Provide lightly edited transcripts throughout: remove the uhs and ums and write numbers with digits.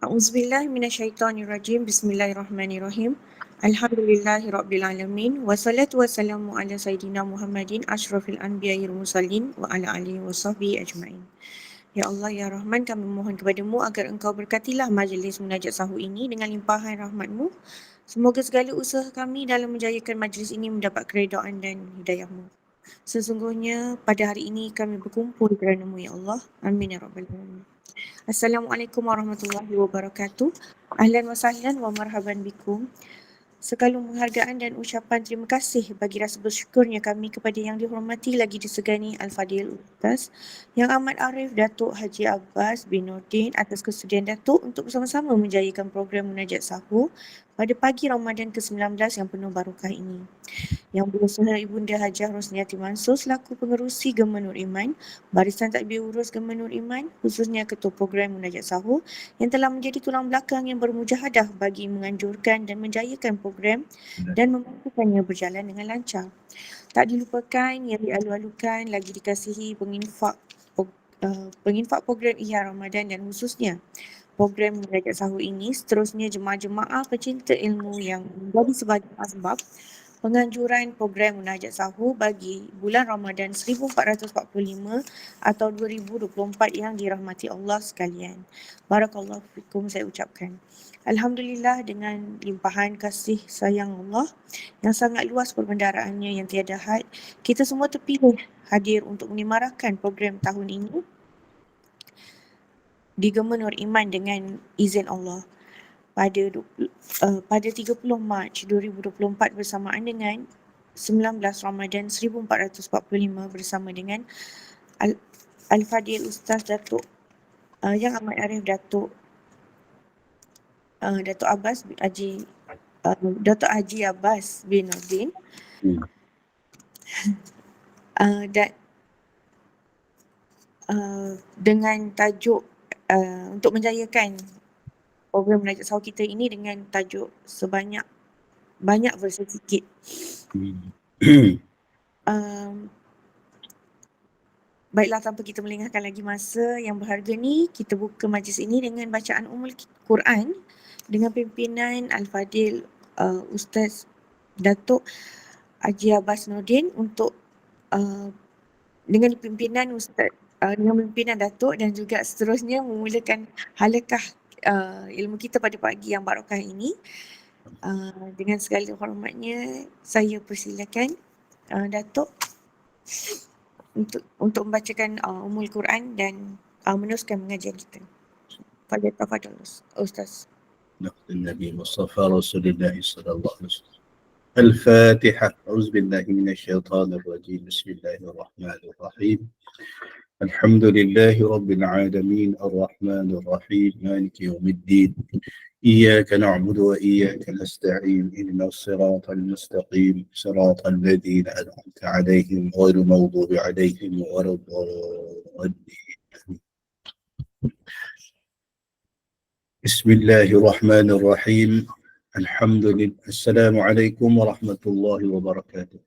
A'udzubillahi minasyaitonirrajim. Bismillahirrahmanirrahim. Alhamdulillahirabbil alamin. Wassalatu wassalamu ala sayidina Muhammadin asyrafil anbiya'i wal mursalin wa ala alihi wasahbihi ajma'in. Ya Allah ya Rahman, kami mohon kepadamu agar engkau berkatilah majlis munajat sahur ini dengan limpahan rahmatmu. Semoga segala usaha kami dalam menjayakan majlis ini mendapat keredaan dan hidayahmu. Sesungguhnya pada hari ini kami berkumpul kerana-Mu ya Allah. Amin ya rabbal alamin. Assalamualaikum warahmatullahi wabarakatuh. Ahlan wa sahlan wa marhaban bikum. Sekalung penghargaan dan ucapan terima kasih bagi rasa bersyukurnya kami kepada yang dihormati lagi disegani Al-Fadil Ustaz Yang Amat Arif Datuk Haji Abbas bin Nordin atas kesediaan Datuk untuk bersama-sama menjayakan program Munajat Sahur pada pagi Ramadan ke-19 yang penuh barakah ini. Yang berusaha Ibunda Hajah Rosniati Mansur selaku pengerusi Gema Nur Iman, Barisan Tadbir Urus Gema Nur Iman, khususnya Ketua Program Munajat Sahur yang telah menjadi tulang belakang yang bermujahadah bagi menganjurkan dan menjayakan program dan memastikannya berjalan dengan lancar. Tak dilupakan yang dialu-alukan lagi dikasihi penginfak program Ihya Ramadan dan khususnya program Munajat Sahur ini, seterusnya jemaah-jemaah pecinta ilmu yang menjadi sebagai asbab penganjuran program Munajat Sahur bagi bulan Ramadan 1445 atau 2024 yang dirahmati Allah sekalian. Barakallahu fikum saya ucapkan. Alhamdulillah, dengan limpahan kasih sayang Allah yang sangat luas perbendaraannya yang tiada had, kita semua terpilih hadir untuk menyemarakan program tahun ini di Gema Nur Iman dengan izin Allah pada 30 Mac 2024 bersamaan dengan 19 Ramadan 1445 bersama dengan Al-Fadil Ustaz Datuk Yang Amat Arif Datuk Abbas Haji Datuk Haji Abbas bin Nordin dan dengan tajuk untuk menjayakan program Munajat Sahur kita ini dengan tajuk banyak versus sikit. Baiklah, tanpa kita melengahkan lagi masa yang berharga ni, kita buka majlis ini dengan bacaan Ummul Quran dengan pimpinan Al-Fadil Ustaz Datuk Haji Abbas Nordin untuk dengan pimpinan Datuk dan juga seterusnya memulakan halakah ilmu kita pada pagi yang barakah ini. Dengan segala hormatnya, saya persilakan Datuk untuk membacakan Ummul Quran dan meneruskan pengajian kita. Tafadhal Ustaz. النبي مصطفى رسول الله صلى الله عليه وسلم. الفاتحة. أعوذ بالله من الشيطان الرجيم. بسم الله الرحمن الرحيم. الحمد لله رب العالمين الرحمن الرحيم مالك يوم الدين. إياك نعبد وإياك نستعين. إهدنا الصراط المستقيم صراط الذين أنعمت عليهم غير المغضوب عليهم ولا الضالين. بسم الله الرحمن الرحيم. الحمد لله. السلام عليكم ورحمة الله وبركاته.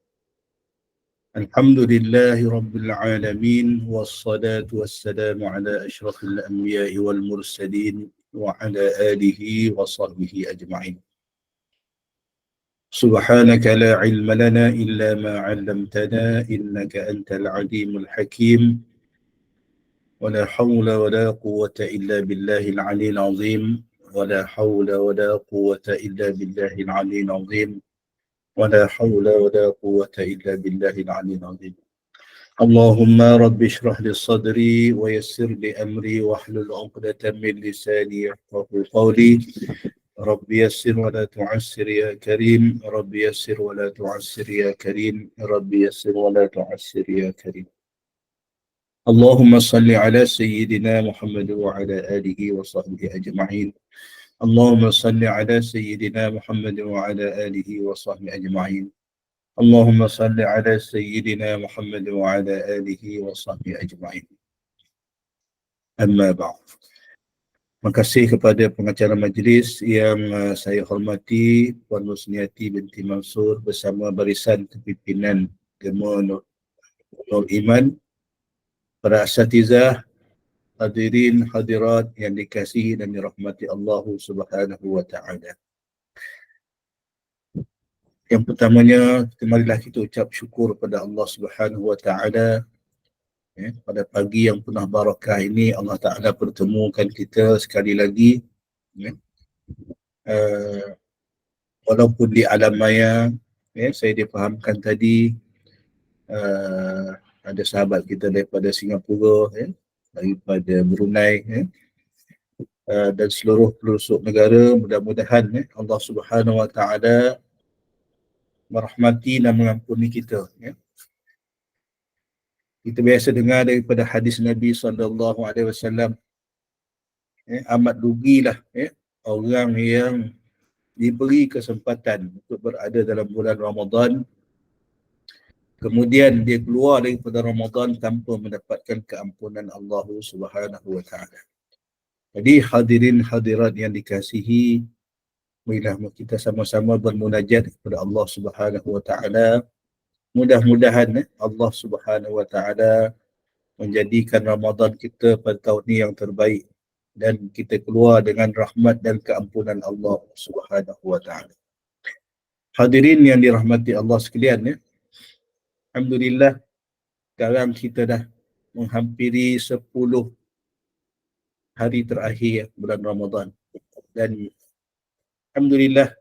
الحمد لله رب العالمين والصلاة والسلام على أشرف الأنبياء والمرسلين وعلى آله وصحبه أجمعين. سبحانك لا علم لنا إلا ما علمتنا إنك أنت العليم الحكيم. ولا حول ولا قوة إلا بالله العلي العظيم. ولا حول ولا قوة إلا بالله العلي العظيم. ولا حول ولا قوة إلا بالله العلي العظيم. اللهم رب اشرح لي صدري ويسر لي أمري واحلل عقدة من لساني يفقهوا قولي. رب يسر ولا تعسر يا كريم. رب يسر ولا تعسر يا كريم. رب يسر ولا تعسر يا كريم. اللهم صل على سيدنا محمد وعلى آله وصحبه أجمعين. اللهم صل على سيدنا محمد وعلى آله وصحبه أجمعين. اللهم صل على سيدنا محمد وعلى آله وصحبه أجمعين. أما بعد. Terima kasih kepada pengacara majlis yang saya hormati, Puan Rosniati binti Mansur bersama barisan kepimpinan Gema Nur Iman, para asatizah hadirin hadirat yang dikasihi dan dirahmati Allah Subhanahu wa taala. Yang pertamanya, marilah kita ucap syukur pada Allah Subhanahu wa taala. Pada pagi yang penuh barakah ini Allah Taala pertemukan kita sekali lagi. Walaupun di alam maya, saya difahamkan tadi ada sahabat kita daripada Singapura, daripada Brunei, dan seluruh pelosok negara. Mudah-mudahan Allah Subhanahu wa taala merahmati dan mengampuni kita. Kita biasa dengar daripada hadis Nabi SAW, amat rugilah orang yang diberi kesempatan untuk berada dalam bulan Ramadan, kemudian dia keluar daripada Ramadan tanpa mendapatkan keampunan Allah Subhanahu wa taala. Jadi hadirin hadirat yang dikasihi, marilah kita sama-sama bermunajat kepada Allah Subhanahu wa taala. Mudah-mudahan Allah Subhanahu wa taala menjadikan Ramadan kita pada tahun ini yang terbaik dan kita keluar dengan rahmat dan keampunan Allah Subhanahu wa taala. Hadirin yang dirahmati Allah sekalian, alhamdulillah sekarang kita dah menghampiri 10 hari terakhir bulan Ramadan, dan alhamdulillah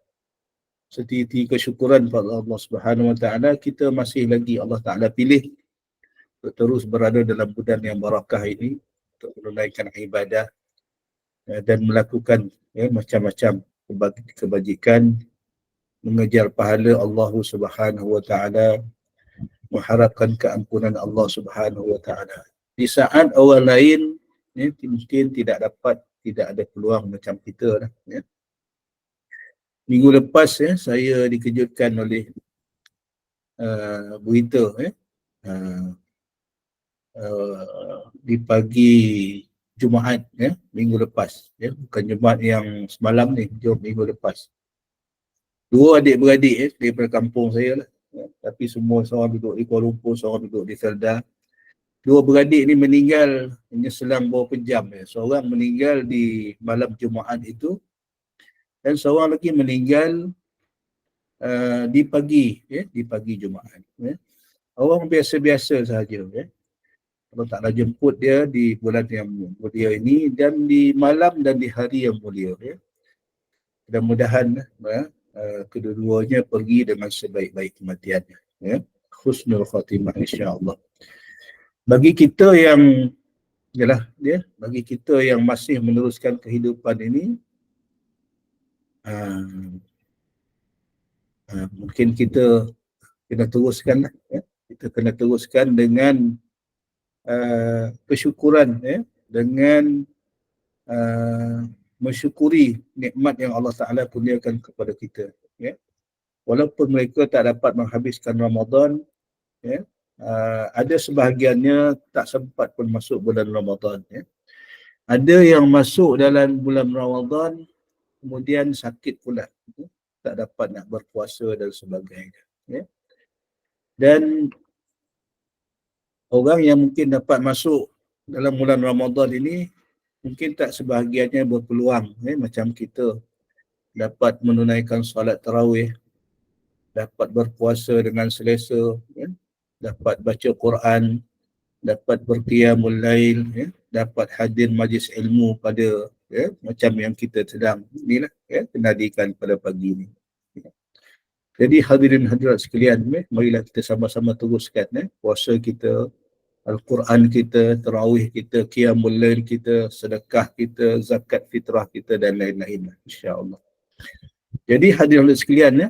setitik kesyukuran pada Allah Subhanahu wa taala, kita masih lagi Allah Taala pilih untuk terus berada dalam bulan yang barakah ini untuk menunaikan ibadah dan melakukan macam-macam kebajikan, mengejar pahala Allah Subhanahu wa taala, mengharapkan keampunan Allah Subhanahu wa taala. Di saat orang lain mungkin tidak ada peluang macam kita lah. Minggu lepas saya dikejutkan oleh berita di pagi Jumaat minggu lepas, bukan Jumaat yang semalam ni, minggu lepas. 2 adik-beradik daripada kampung saya lah, tapi semua seorang duduk di Kuala Lumpur, seorang duduk di Kedah. 2 beradik ni meninggal hanya selang beberapa jam. Seorang meninggal di malam Jumaat itu, dan seorang lagi meninggal di pagi Jumaat. Orang biasa-biasa sahaja. Allah Ta'ala jemput dia di bulan yang mulia ini, dan di malam dan di hari yang mulia. Mudah-mudahan kedua-duanya pergi dengan sebaik-baik kematiannya. Husnul khatimah insya-Allah. Bagi kita yang bagi kita yang masih meneruskan kehidupan ini, mungkin kita kena teruskan kita kena teruskan dengan kesyukuran, dengan mensyukuri nikmat yang Allah Ta'ala kurniakan kepada kita. Walaupun mereka tak dapat menghabiskan Ramadan, ada sebahagiannya tak sempat pun masuk bulan Ramadan. Ada yang masuk dalam bulan Ramadan kemudian sakit pula, tak dapat nak berpuasa dan sebagainya. Dan orang yang mungkin dapat masuk dalam bulan Ramadan ini mungkin tak sebahagiannya berpeluang macam kita dapat menunaikan solat tarawih, dapat berpuasa dengan selesa, dapat baca Quran, dapat berqiyamul lail, dapat hadir majlis ilmu pada macam yang kita sedang inilah kenadikan pada pagi ini. Jadi hadirin hadirat sekalian, marilah kita sama-sama teruskan puasa kita, Al-Quran kita, tarawih kita, qiyamul lail kita, sedekah kita, zakat fitrah kita dan lain-lain, insya-Allah. Jadi hadirin sekalian,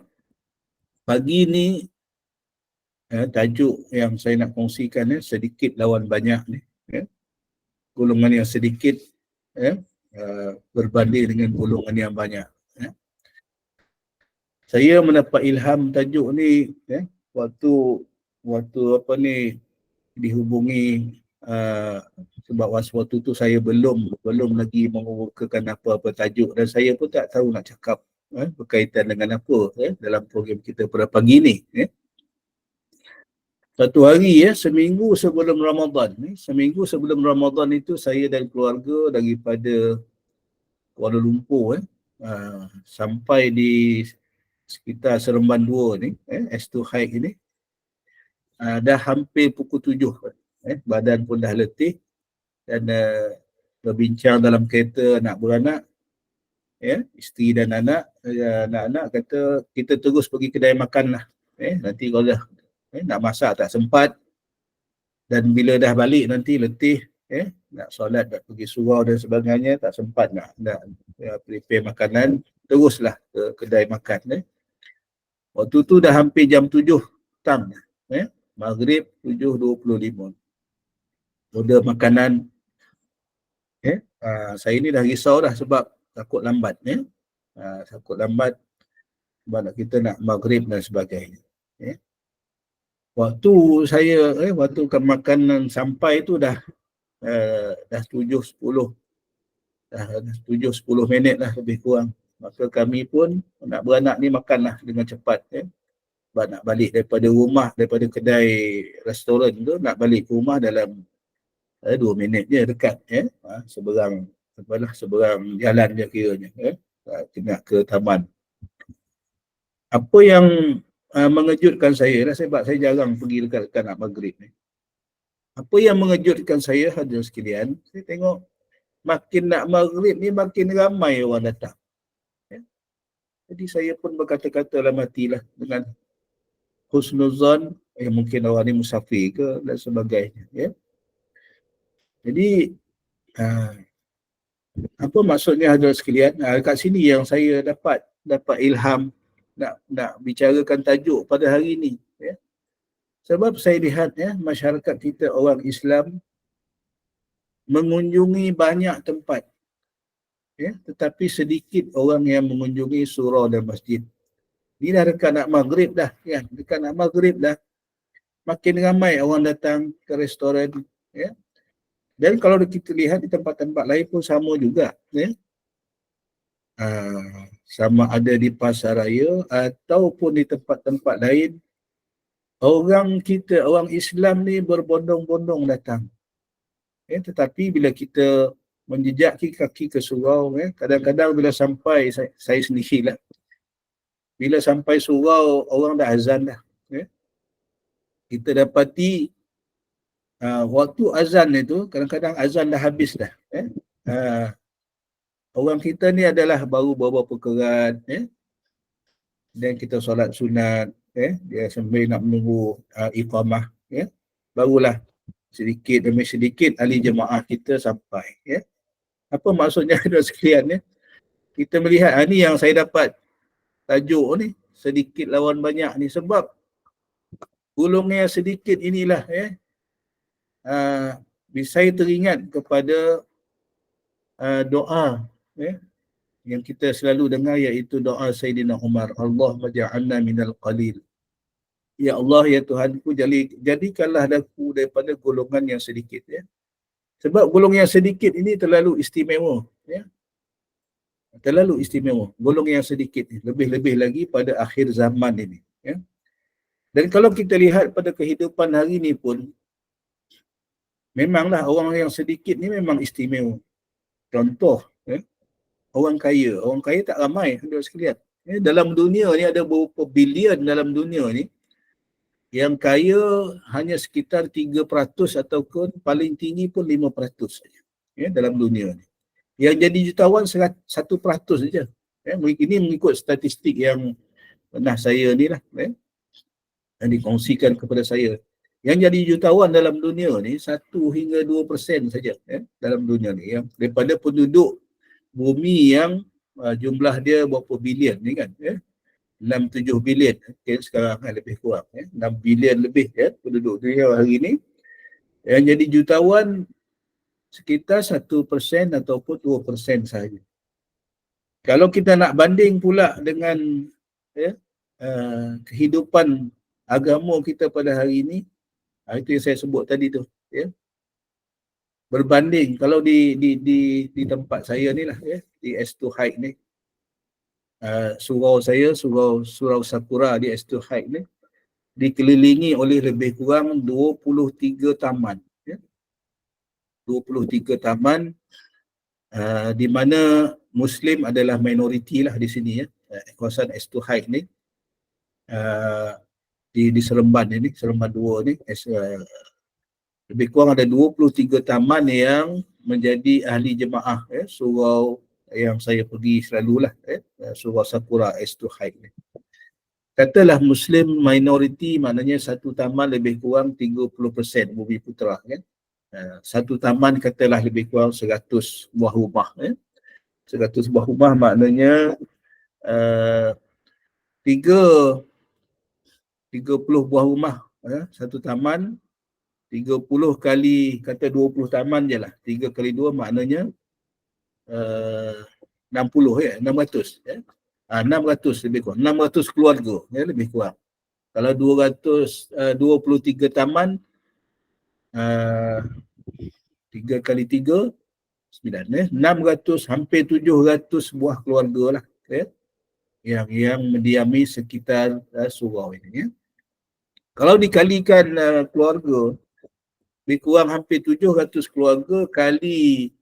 pagi ni tajuk yang saya nak kongsikan sedikit lawan banyak ni. Golongan yang sedikit berbanding dengan golongan yang banyak. Saya mendapat ilham tajuk ni waktu dihubungi sebab waktu tu saya belum lagi mengukakan apa-apa tajuk, dan saya pun tak tahu nak cakap berkaitan dengan apa dalam program kita pada pagi ni. Satu hari seminggu sebelum Ramadan seminggu sebelum Ramadan itu saya dan keluarga daripada Kuala Lumpur sampai di sekitar Seremban 2 ni S2 Hike ni dah hampir pukul 7 badan pun dah letih dan berbincang dalam kereta anak beranak isteri dan anak-anak kata kita terus pergi kedai makan lah nanti kalau dah nak masak tak sempat dan bila dah balik nanti letih nak solat, nak pergi surau dan sebagainya tak sempat nak prepare makanan, teruslah ke kedai makan waktu tu dah hampir jam 7 petang Maghrib 7.25 order makanan saya ni dah risau dah sebab takut lambat takut lambat sebab kita nak maghrib dan sebagainya waktu saya waktu makanan sampai tu dah 7.10 dah 7-10 minit lah lebih kurang, maka kami pun nak beranak ni makanlah dengan cepat sebab nak balik daripada rumah, daripada kedai restoran tu nak balik ke rumah dalam 2 minit je dekat seberang jalan je kiranya nak ke taman. Apa yang mengejutkan saya sebab saya jarang pergi dekat nak maghrib ni. Apa yang mengejutkan saya hadirin sekalian, saya tengok makin nak maghrib ni makin ramai orang datang. Jadi saya pun berkata-kata dalam hatilah dengan husnuzan, mungkin orang ni musafir ke dan sebagainya. Jadi apa maksudnya hadirin sekalian? Kat sini yang saya dapat ilham nak bicarakan tajuk pada hari ini. Sebab saya lihat masyarakat kita orang Islam mengunjungi banyak tempat. Tetapi sedikit orang yang mengunjungi surau dan masjid. Ni dah dekat nak maghrib dah. Dekat nak maghrib dah. Makin ramai orang datang ke restoran. Dan kalau kita lihat di tempat-tempat lain pun sama juga. Sama ada di pasaraya ataupun di tempat-tempat lain. Orang Islam ni berbondong-bondong datang. Tetapi bila kita menjejaki kaki ke surau, kadang-kadang bila sampai, saya sendirilah, bila sampai surau, orang dah azan dah. Kita dapati waktu azan itu, kadang-kadang azan dah habis dah. Orang kita ni adalah baru bawa pekerat, dan kita solat sunat, dia sambil nak menunggu iqamah, barulah sedikit demi sedikit ahli jemaah kita sampai. Apa maksudnya sekalian? Kita melihat ni yang saya dapat tajuk ni, sedikit lawan banyak ni, sebab golongan sedikit inilah saya teringat kepada doa yang kita selalu dengar, iaitu doa Sayyidina Umar, Allahumma ja'alna minal qalil. Ya Allah, ya Tuhanku, jadikanlah aku daripada golongan yang sedikit. Sebab golongan yang sedikit ini terlalu istimewa. Terlalu istimewa. Golongan yang sedikit ni. Lebih-lebih lagi pada akhir zaman ini. Dan kalau kita lihat pada kehidupan hari ini pun, memanglah orang yang sedikit ni memang istimewa. Contoh, orang kaya. Orang kaya tak ramai, sekalian. Dalam dunia ni ada beberapa bilion dalam dunia ni. Yang kaya hanya sekitar 3% ataupun paling tinggi pun 5% saja dalam dunia ni. Yang jadi jutawan 1% saja. Ini mengikut statistik yang pernah saya ni lah yang dikongsikan kepada saya. Yang jadi jutawan dalam dunia ni 1 hingga 2% saja dalam dunia ni. Yang daripada penduduk bumi yang jumlah dia berapa bilion ni kan. 6-7 bilion sekarang lebih kurang 6 bilion lebih penduduk dunia hari ni. Yang jadi jutawan sekitar 1% ataupun 2% sahaja. Kalau kita nak banding pula dengan kehidupan agama kita pada hari ini, itu yang saya sebut tadi tu, berbanding kalau di tempat saya ni lah, di S2 Hike ni, surau saya, surau Sakura di S2 Hike ni, dikelilingi oleh lebih kurang 23 taman. 23 taman di mana Muslim adalah minoriti lah di sini kawasan S2 Heights ni. Di Seremban ini, Seremban 2 ni, lebih kurang ada 23 taman yang menjadi ahli jemaah surau yang saya pergi selalulah, surau Sakura S2 Heights ni. Katalah Muslim minoriti, maknanya satu taman lebih kurang 30% bumi putera kan. Satu taman katalah lebih kurang 100 buah rumah 100 buah rumah maknanya 30 buah rumah satu taman. 30 kali kata 20 taman je lah. 3 kali 2 maknanya 60 600 600 lebih kurang 600 keluarga lebih kurang. Kalau 23 taman 3 kali 3 9 600 hampir 700 buah keluarga lah yang mendiami sekitar surau ini Kalau dikalikan keluarga lebih kurang hampir 700 keluarga kali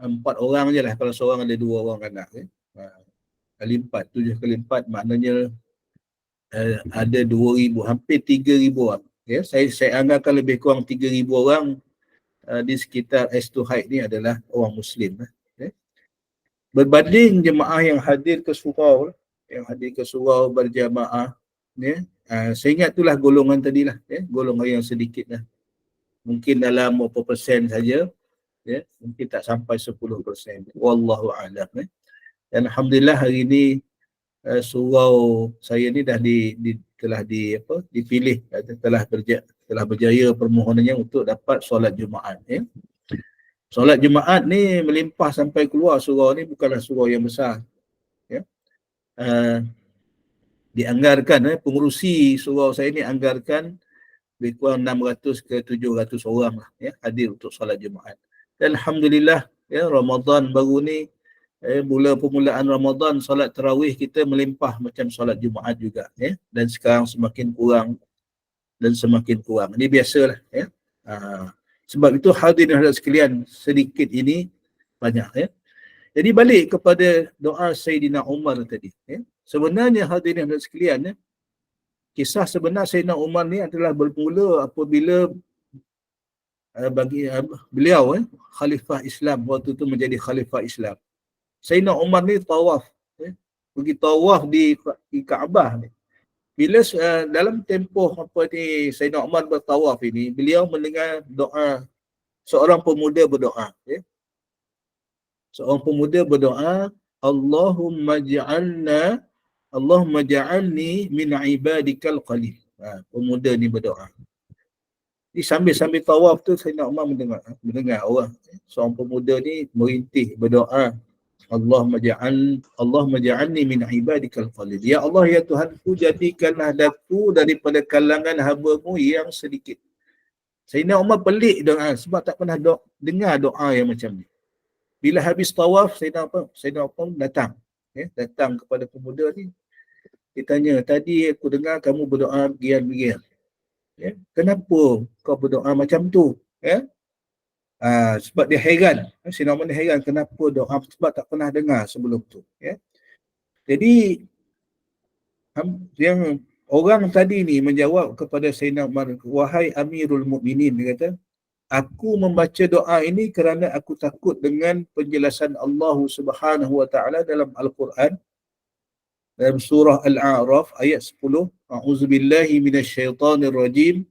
4 orang je lah. Kalau seorang ada 2 orang anak kali 4, 7 kali 4 maknanya ada 2,000, hampir 3,000 orang. Saya anggarkan lebih kurang 3,000 orang di sekitar S2 Heights ni adalah orang Muslim. Berbanding jemaah yang hadir ke surau, berjamaah, saya ingat itulah golongan tadilah, golongan yang sedikit lah. Mungkin dalam berapa persen saja, mungkin tak sampai 10%. Wallahu a'lam. Dan alhamdulillah hari ini surau saya ni dah dipilih, telah berjaya permohonannya untuk dapat solat Jumaat. Solat Jumaat ni melimpah sampai keluar surau ni, bukanlah surau yang besar. Dianggarkan pengurusi surau saya ni anggarkan lebih kurang 600 ke 700 orang lah hadir untuk solat Jumaat. Dan alhamdulillah Ramadan baru ni permulaan Ramadan, solat tarawih kita melimpah macam solat Jumaat juga dan sekarang semakin kurang dan semakin kurang. Ini biasalah sebab itu hadirin sekalian, sedikit ini banyak Jadi balik kepada doa Sayyidina Umar tadi sebenarnya hadirin sekalian kisah sebenar Sayyidina Umar ni adalah bermula apabila beliau khalifah Islam, waktu itu menjadi khalifah Islam. Sayyidina Umar ni tawaf, pergi tawaf di Kaabah ni. Bila dalam tempoh Sayyidina Umar bertawaf ini, beliau mendengar doa seorang pemuda berdoa. Seorang pemuda berdoa, Allahumma ja'alni min ibadikal qalil. Pemuda ni berdoa. Jadi sambil tawaf tu Sayyidina Umar mendengar orang seorang pemuda ni merintih berdoa, Allahumma ja'alni min ibadikal qalil. Ya Allah, ya Tuhanku, jadikanlah aku daripada kalangan hamba-Mu yang sedikit. Sayyidina Umar pelik doa sebab tak pernah dengar doa yang macam ni. Bila habis tawaf, Sayyidina Umar datang kepada pemuda ni. Dia tanya, tadi aku dengar kamu berdoa begini. Kenapa kau berdoa macam tu? Sebab dia heran. Sayyidina Umar heran kenapa doa, sebab tak pernah dengar sebelum tu. Jadi yang orang tadi ni menjawab kepada Sayyidina Umar, wahai Amirul Mukminin, dia kata, aku membaca doa ini kerana aku takut dengan penjelasan Allah Subhanahu wa taala dalam Al-Quran dalam surah Al-A'raf ayat 10, a'udzubillahi minasyaitonir rajim.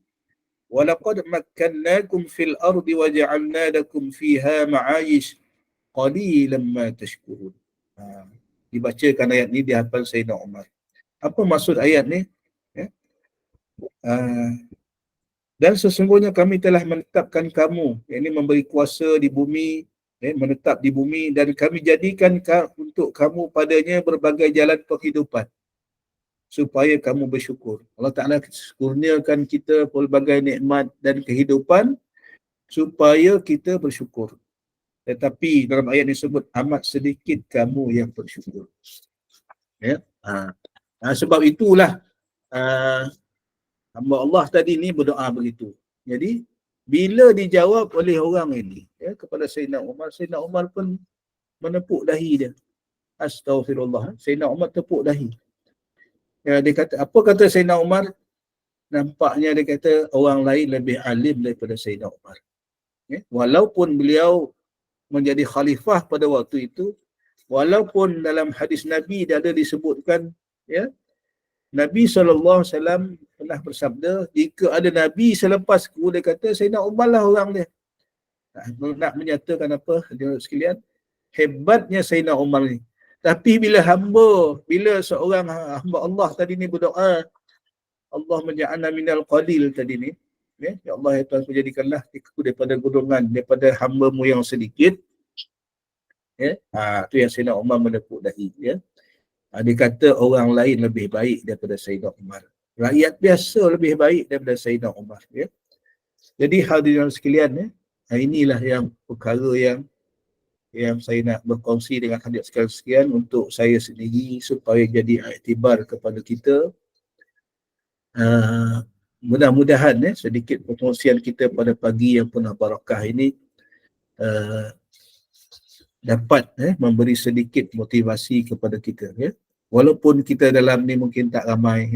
وَلَقَدْ مَكَّنَّاكُمْ فِي الْأَرْضِ وَجَعَلْنَا لَكُمْ فِيهَا مَعَايِشْ قَلِيلًا مَا تَشْكُرُونَ. Dibacakan ayat ni di hadapan Sayyidina Umar. Apa maksud ayat ni? Dan sesungguhnya kami telah menetapkan kamu, yakni memberi kuasa di bumi, menetap di bumi, dan kami jadikan untuk kamu padanya berbagai jalan penghidupan supaya kamu bersyukur. Allah Ta'ala kurniakan kita pelbagai nikmat dan kehidupan supaya kita bersyukur. Tetapi dalam ayat ini sebut amat sedikit kamu yang bersyukur. Sebab itulah hamba Allah tadi ni berdoa begitu. Jadi bila dijawab oleh orang ini kepada Sayyidina Umar pun menepuk dahi dia. Astaghfirullah. Sayyidina Umar tepuk dahi. Dia kata, apa kata Sayyidina Umar? Nampaknya dia kata orang lain lebih alim daripada Sayyidina Umar. Walaupun beliau menjadi khalifah pada waktu itu, walaupun dalam hadis Nabi dia ada disebutkan, Nabi SAW pernah bersabda, jika ada Nabi selepasku, dia kata Sayyidina Umar lah orang dia. Nak menyatakan apa, dia sekalian, hebatnya Sayyidina Umar ni. Tapi bila seorang hamba Allah tadi ni berdoa, Allah menja'alna minal qalil tadi ni, ya Allah, ya Tuhan, menjadikanlah aku daripada golongan, daripada hamba-Mu yang sedikit. Tu yang Sayyidina Umar menepuk dahi. Dia kata orang lain lebih baik daripada Sayyidina Umar. Rakyat biasa lebih baik daripada Sayyidina Umar. Jadi hadirin sekalian, inilah yang perkara yang saya nak berkongsi dengan hadirin sekalian untuk saya sendiri supaya jadi iktibar kepada kita. Mudah-mudahan sedikit perkongsian kita pada pagi yang penuh barakah ini dapat memberi sedikit motivasi kepada kita. Walaupun kita dalam ni mungkin tak ramai,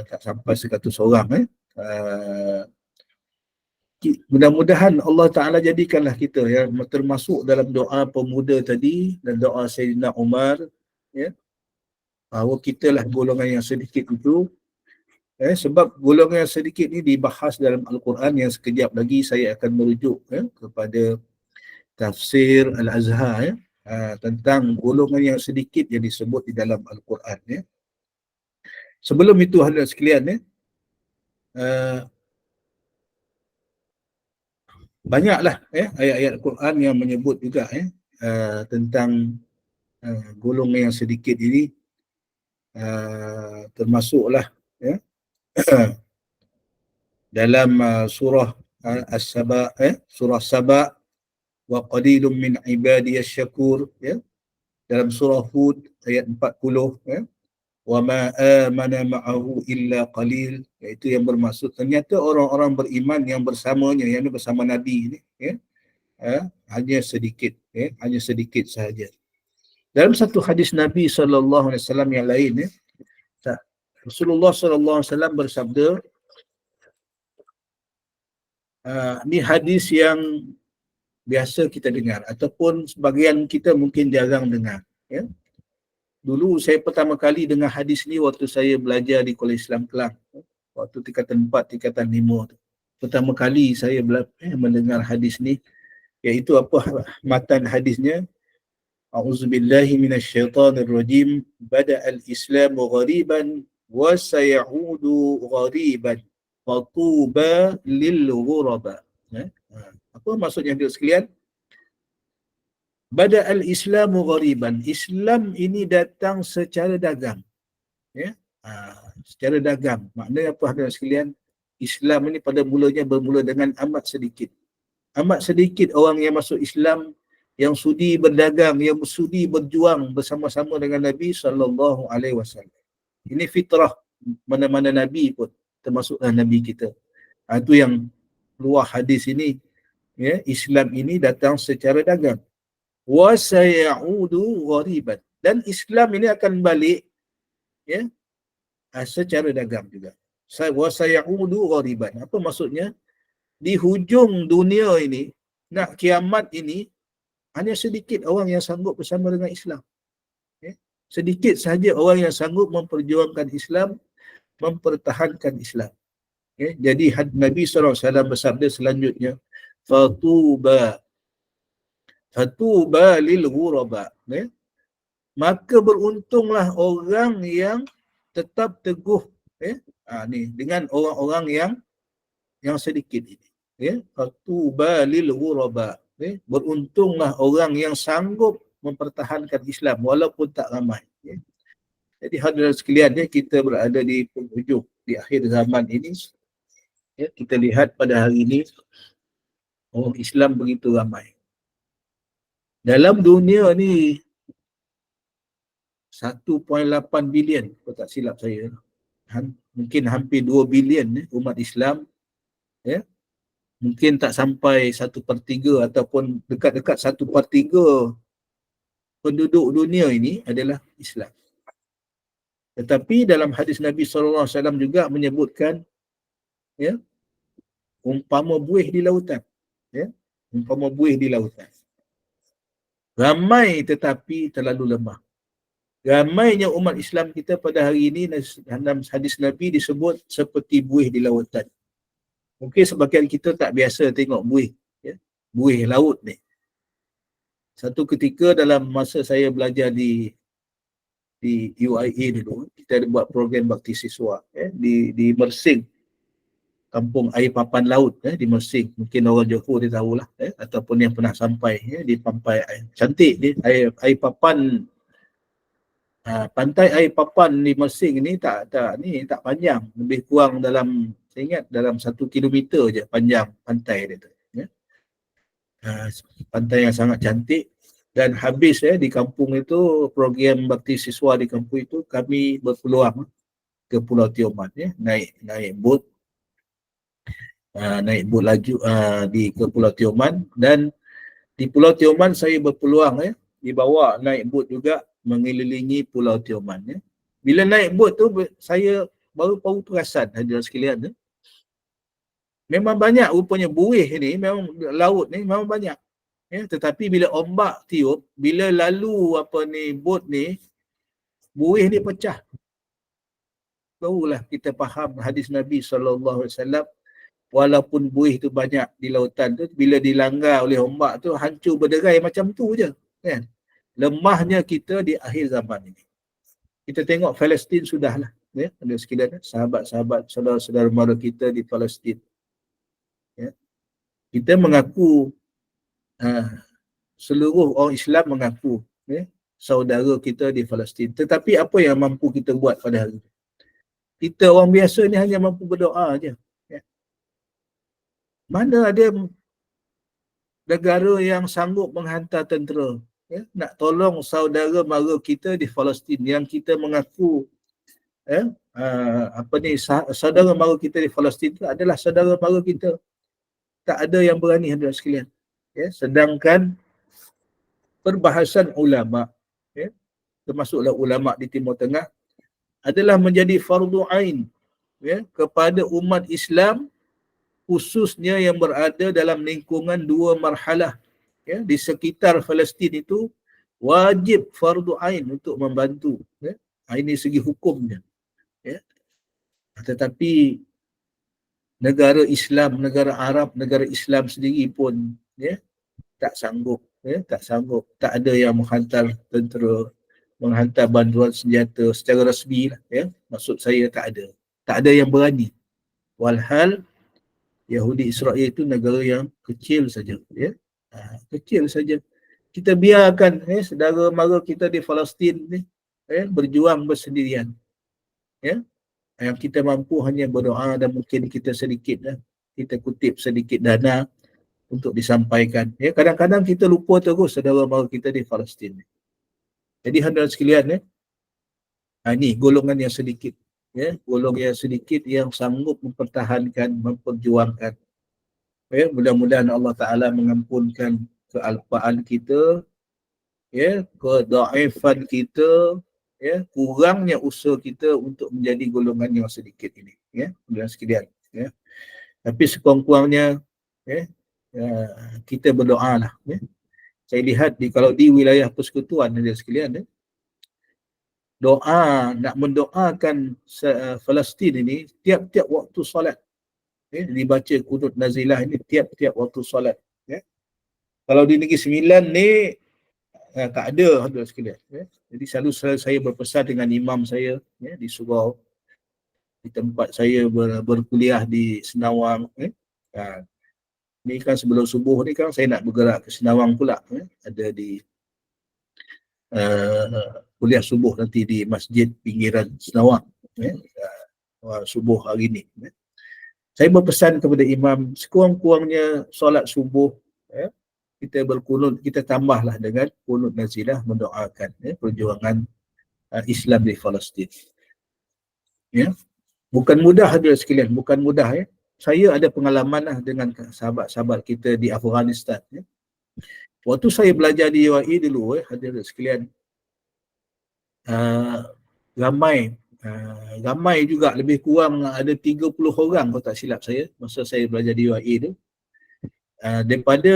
tak sampai 100 orang. Mudah-mudahan Allah Ta'ala jadikanlah kita termasuk dalam doa pemuda tadi dan doa Sayyidina Umar, bahawa kita lah golongan yang sedikit itu. Sebab golongan yang sedikit ni dibahas dalam Al-Quran yang sekejap lagi saya akan merujuk kepada tafsir Al-Azhar tentang golongan yang sedikit yang disebut di dalam Al-Quran. Sebelum itu hadirin sekalian, banyaklah ayat-ayat Al-Quran yang menyebut juga tentang golongan yang sedikit ini, termasuklah dalam surah As-Saba, surah Saba, wa qalilun min ibadiyas syakur, dalam surah Hud ayat 40, wa ma amana ma'ahu illa qalil, iaitu yang bermaksud ternyata orang-orang beriman yang bersamanya, yang bersama Nabi ni, hanya sedikit, hanya sedikit sahaja. Dalam satu hadis Nabi SAW yang lain, Rasulullah SAW bersabda, ni hadis yang biasa kita dengar ataupun sebagian kita mungkin jarang dengar. Dulu saya pertama kali dengar hadis ni waktu saya belajar di Kolej Islam Kelang, waktu tingkatan 4, tingkatan 5 tu. Pertama kali saya mendengar hadis ni, iaitu apa matan hadisnya? A'udzubillahi minasyaitanirrajim, bada'al islamu ghariban wa sayaudu ghariban fatuba lil ghuraba. Apa maksudnya dia sekalian? Bada'al islamu ghariban, Islam ini datang secara dagang. Secara dagang. Maknanya apa hadirin sekalian? Islam ini pada mulanya bermula dengan amat sedikit. Amat sedikit orang yang masuk Islam, yang sudi berdagang, yang sudi berjuang bersama-sama dengan Nabi SAW. Ini fitrah mana-mana Nabi pun, termasuklah Nabi kita. Itu yang luar hadis ini, Islam ini datang secara dagang. Wa sayaudu ghariban, dan Islam ini akan balik secara dagang juga. Wa sayaudu ghariban, apa maksudnya? Di hujung dunia ini, nak kiamat ini, hanya sedikit orang yang sanggup bersama dengan Islam. Sedikit sahaja orang yang sanggup memperjuangkan Islam, mempertahankan Islam. Jadi Nabi SAW bersabda selanjutnya, Fatuba lil ghuraba, maka beruntunglah orang yang tetap teguh ni dengan orang-orang yang sedikit ini. Fatuba lil ghuraba, beruntunglah orang yang sanggup mempertahankan Islam walaupun tak ramai. Jadi hadirin sekalian, kita berada di penghujung, di akhir zaman ini. Kita lihat pada hari ini orang Islam begitu ramai. Dalam dunia ni 1.8 bilion, kalau tak silap saya, mungkin hampir 2 bilion umat Islam, ya. Mungkin tak sampai 1/3 ataupun dekat-dekat 1/3 penduduk dunia ini adalah Islam. Tetapi dalam hadis Nabi SAW juga menyebutkan, ya, umpama buih di lautan, ya, umpama buih di lautan. Ramai tetapi terlalu lemah. Ramainya umat Islam kita pada hari ini dalam hadis Nabi disebut seperti buih di lautan. Mungkin sebagian kita tak biasa tengok buih, ya, buih laut ni. Satu ketika dalam masa saya belajar di UIA dulu, kita ada buat program bakti siswa, ya, di Mersing, kampung air papan laut, ya, di Mersing. Mungkin orang Johor dia tahulah, ya, ataupun yang pernah sampai, ya, di pantai air. Cantik dia, air papan, pantai air papan di Mersing ni tak panjang, lebih kurang dalam, saya ingat dalam 1 kilometer je panjang pantai dia tu, ya. Pantai yang sangat cantik. Dan habis, ya, di kampung itu, program bakti siswa di kampung itu, kami berpeluang ke Pulau Tioman, ya, naik bot laju ke Pulau Tioman. Dan di Pulau Tioman saya berpeluang, ya, dibawa naik bot juga mengelilingi Pulau Tioman, ya. Bila naik bot tu saya baru perasan, hadirin sekalian, ya, memang banyak rupanya buih ni, memang laut ni memang banyak, ya. Tetapi bila ombak tiup, bila lalu bot ni, buih ni pecah. Barulah kita faham hadis Nabi SAW, walaupun buih tu banyak di lautan tu, bila dilanggar oleh ombak tu, hancur berderai macam tu je, kan. Lemahnya kita di akhir zaman ini. Kita tengok Palestin sudahlah, ya, ada sekalian, sahabat-sahabat, saudara-saudara mara kita di Palestin, ya. Kita mengaku, seluruh orang Islam mengaku, ya, saudara kita di Palestin. Tetapi apa yang mampu kita buat pada hari ini? Kita orang biasa ni hanya mampu berdoa aja, ya. Mana ada negara yang sanggup menghantar tentera, ya, nak tolong saudara mara kita di Palestin yang kita mengaku, ya, saudara mara kita di Palestin itu adalah saudara mara kita. Tak ada yang berani, hadirin sekalian, ya. Sedangkan perbahasan ulama, ya, termasuklah ulama di Timur Tengah, adalah menjadi fardu ain, ya, kepada umat Islam, khususnya yang berada dalam lingkungan 2 marhalah, ya, di sekitar Palestin itu, wajib fardu ain untuk membantu, ya. Ini segi hukumnya, ya. Tetapi negara Islam, negara Arab, negara Islam sendiri pun, ya, tak sanggup, ya, tak ada yang menghantar tentera, menghantar bantuan senjata secara rasmi lah, ya. Maksud saya tak ada yang berani. Walhal Yahudi Israel itu negara yang kecil saja, ya. Kecil saja. Kita biarkan, ya, saudara mara kita di Palestin ni, ya, berjuang bersendirian, ya. Yang kita mampu hanya berdoa dan mungkin kita kita kutip sedikit dana untuk disampaikan, ya. Kadang-kadang kita lupa terus saudara mara kita di Palestin. Jadi hadirin sekalian, ya, ini golongan yang sedikit, ya, golongan yang sedikit yang sanggup mempertahankan, memperjuangkan, ya. Mudah-mudahan Allah Ta'ala mengampunkan kealpaan kita, ya, kedaifan kita, ya, kurangnya usaha kita untuk menjadi golongan yang sedikit ini, ya, dan sekalian, ya. Tapi sekurang-kurangnya, ya, kita berdoa lah, ya. Saya lihat kalau di wilayah persekutuan dan sekalian, ya, doa, nak mendoakan Palestin ini tiap-tiap waktu solat, ya, dibaca kunut nazilah ini tiap-tiap waktu solat, ya. Kalau di Negeri Sembilan ni tak ada, hadirin sekalian, ya. Jadi selalu saya berpesan dengan imam saya, ya, di surau, di tempat saya berkuliah di Senawang, ya. Ni kan sebelum subuh ni kan saya nak bergerak ke Senawang pula, ya. Ada di kuliah subuh nanti di masjid pinggiran Senawang, ya, subuh hari ni, ya. Saya berpesan kepada imam, sekurang-kurangnya solat subuh, ya, kita berkunut, kita tambahlah dengan kunut nazilah mendoakan, ya, perjuangan Islam di Palestin, ya. Bukan mudah hadirin sekalian, bukan mudah ya. Saya ada pengalaman lah dengan sahabat-sahabat kita di Afghanistan ya. Waktu saya belajar di UAE dulu hadirin sekalian, ramai ramai juga, lebih kurang ada 30 orang kalau tak silap saya masa saya belajar di UAE tu. Daripada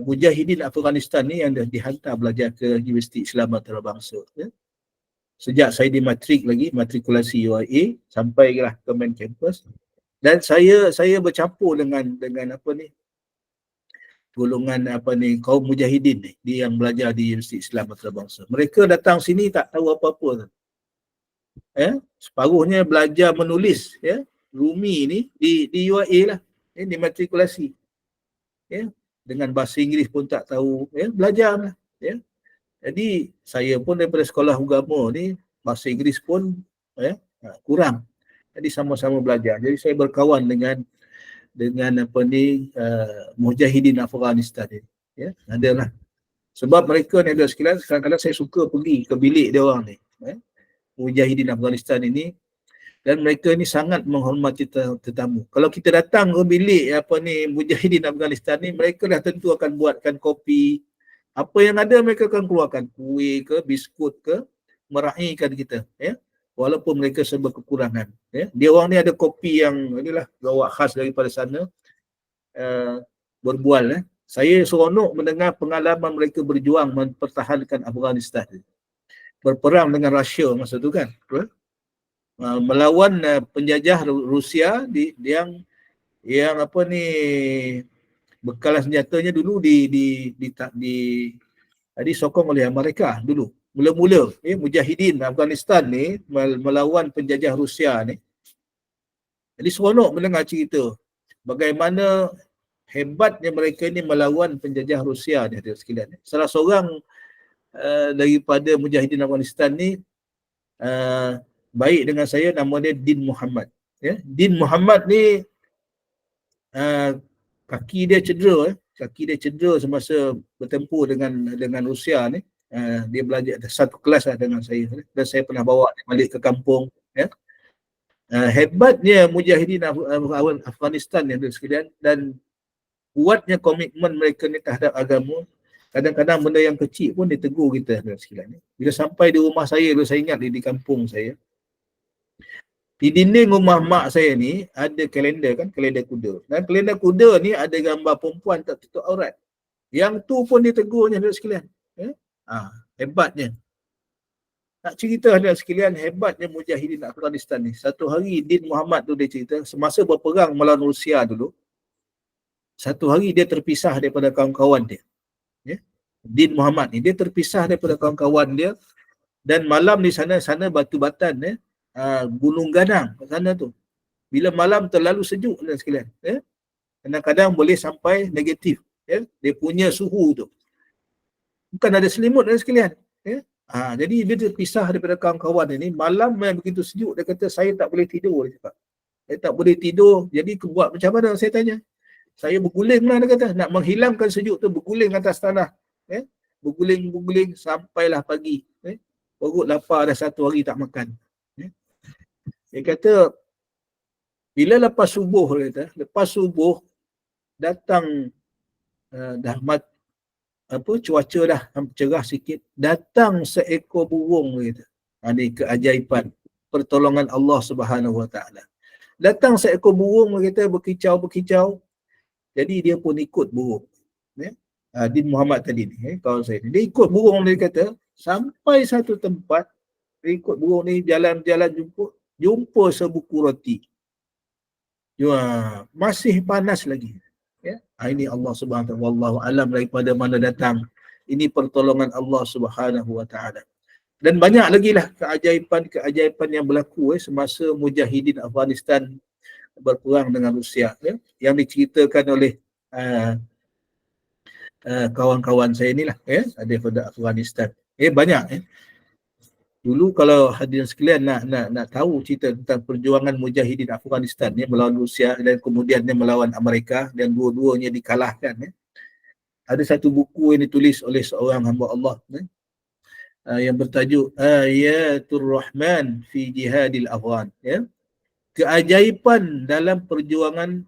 Mujahidin Afghanistan ni yang dah dihantar belajar ke Universiti Islam Antarabangsa ya. Sejak saya di matrik lagi, matrikulasi UAE sampai lah ke main campus, dan saya bercampur dengan apa ni, golongan apa ni, kaum mujahidin ni, dia yang belajar di Universiti Islam Antarabangsa. Mereka datang sini tak tahu apa-apa ya, separuhnya belajar menulis ya, Rumi ni di UAE lah ya, di matrikulasi ya, dengan bahasa Inggeris pun tak tahu ya, belajar lah ya. Jadi saya pun daripada sekolah agama ni bahasa Inggeris pun ya, kurang. Jadi sama-sama belajar. Jadi saya berkawan dengan apa ni, mujahidin Afghanistan ni ya, adalah sebab mereka ni ada sekalian, kadang-kadang saya suka pergi ke bilik dia orang ni ya, mujahidin Afghanistan ini, dan mereka ni sangat menghormati tetamu. Kalau kita datang ke bilik apa ni mujahidin Afghanistan ni, mereka dah tentu akan buatkan kopi. Apa yang ada mereka akan keluarkan, kuih ke, biskut ke, meraihkan kita ya. Walaupun mereka serba kekurangan ya. Dia orang ni ada kopi yang inilah bawa khas daripada sana. Berbual saya seronok mendengar pengalaman mereka berjuang mempertahankan Afghanistan. Berperang dengan Rusia masa tu kan. Melawan penjajah Rusia yang apa ni, bekalan senjatanya dulu disokong oleh Amerika dulu. Mula-mula mujahidin Afghanistan ni melawan penjajah Rusia ni. Jadi seronok mendengar cerita bagaimana hebatnya mereka ni melawan penjajah Rusia ni, sekalian. Salah seorang daripada mujahidin Afghanistan ni baik dengan saya, nama dia Din Muhammad ya. Din Muhammad ni kaki dia cedera semasa bertempur dengan Rusia ni. Dia belajar satu kelas lah dengan saya dan saya pernah bawa dia balik ke kampung ya. Hebatnya mujahidin Afghanistan ni sekalian, dan kuatnya komitmen mereka ni terhadap agama. Kadang-kadang benda yang kecil pun dia tegur kita sekalian. Bila sampai di rumah saya, saya ingat di kampung saya, di dinding rumah mak saya ni ada kalender kan, kalender kuda. Dan kalender kuda ni ada gambar perempuan tak tutup aurat. Yang tu pun ditegurnya sekalian. Hebatnya. Nak cerita sekalian, hebatnya mujahidin Afghanistan ni. Satu hari Din Muhammad tu dia cerita, semasa berperang melawan Rusia dulu, satu hari dia terpisah daripada kawan-kawan dia. Ya? Din Muhammad ni dia terpisah daripada kawan-kawan dia, dan malam di sana batu batan ya. Gunung Ganang kat sana tu. Bila malam terlalu sejuk dan sekalian ya. Kadang-kadang boleh sampai negatif ya. Dia punya suhu tu. Bukan ada selimut dan sekalian ya. Jadi dia terpisah daripada kawan-kawan ini. Malam yang begitu sejuk, dia kata saya tak boleh tidur, dia cakap. Saya tak boleh tidur. Jadi buat macam mana, saya tanya. Saya berguling lah, dia kata. Nak menghilangkan sejuk tu, berguling atas tanah ya. Berguling sampailah pagi ya. Perut lapar dah satu hari tak makan. Dia kata bila lepas subuh datang dah cuaca dah cerah sikit, datang seekor burung gitu. Ini keajaiban pertolongan Allah Subhanahu Wa Taala. Datang seekor burung kita berkicau. Jadi dia pun ikut burung. Ya. Din Muhammad tadi ni, kawan saya. Dia ikut burung, dia kata sampai satu tempat, dia ikut burung ni jalan-jalan jumpa sebuku roti. Masih panas lagi. Ya. Ini Allah Subhanahu Wa Taala, wallahu alam daripada mana datang. Ini pertolongan Allah Subhanahu Wa Taala. Dan banyak lagi lah keajaiban yang berlaku semasa mujahidin Afghanistan berperang dengan Rusia ya, yang diceritakan oleh kawan-kawan saya inilah ya, daripada Afghanistan. Banyak Dulu kalau hadirin sekalian nak tahu cerita tentang perjuangan mujahidin Afghanistan ya, melawan Rusia dan kemudian dia melawan Amerika dan dua-duanya dikalahkan ya. Ada satu buku yang ditulis oleh seorang hamba Allah ya, yang bertajuk Ayatul Rahman fi Jihadil Afghan ya. keajaiban dalam perjuangan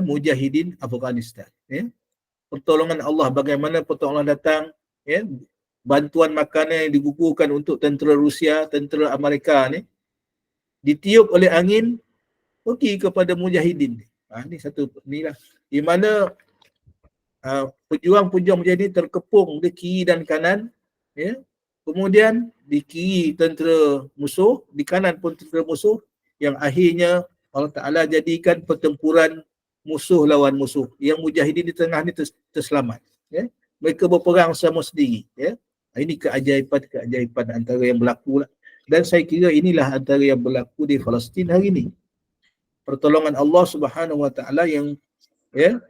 mujahidin Afghanistan. Pertolongan Allah, bagaimana pertolongan datang, bantuan makanan yang digugurkan untuk tentera Rusia, tentera Amerika ni, ditiup oleh angin, pergi kepada mujahidin. Ni satu ni lah. Di mana pejuang-pejuang mujahidin terkepung di kiri dan kanan, kemudian di kiri tentera musuh, di kanan pun tentera musuh, yang akhirnya Allah Ta'ala jadikan pertempuran musuh lawan musuh. Yang mujahidin di tengah ni terselamat. Mereka berperang sama sendiri. Ini keajaiban antara yang berlaku lah. Dan saya kira inilah antara yang berlaku di Palestin hari ini. Pertolongan Allah Subhanahu Wa Ta'ala yang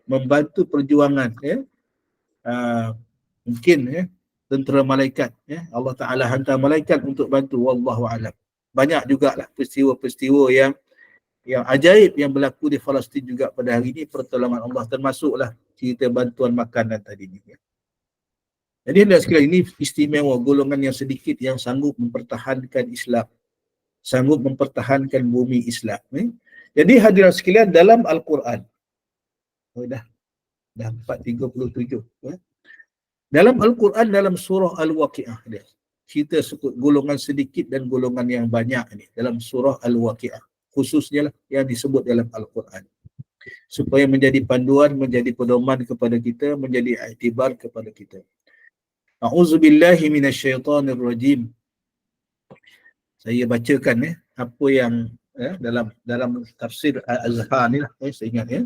membantu perjuangan. Mungkin tentera malaikat. Allah Ta'ala hantar malaikat untuk bantu. Wallahu a'lam. Banyak jugalah peristiwa-peristiwa yang ajaib yang berlaku di Palestin juga pada hari ini, pertolongan Allah, termasuklah cerita bantuan makanan tadi ni. Jadi hendak sekali ini istimewa golongan yang sedikit yang sanggup mempertahankan Islam, sanggup mempertahankan bumi Islam. Jadi hadirin sekalian, dalam Al-Quran, dah 4:37. Dalam Al-Quran, dalam surah Al-Waqi'ah, cerita golongan sedikit dan golongan yang banyak ni dalam surah Al-Waqi'ah. Khususnya lah yang disebut dalam Al-Quran, supaya menjadi panduan, menjadi pedoman kepada kita, menjadi iktibar kepada kita. A'udzubillahi minasyaitonirrajim. Saya bacakan apa yang dalam tafsir Al-Azhar ni lah, saya ingat.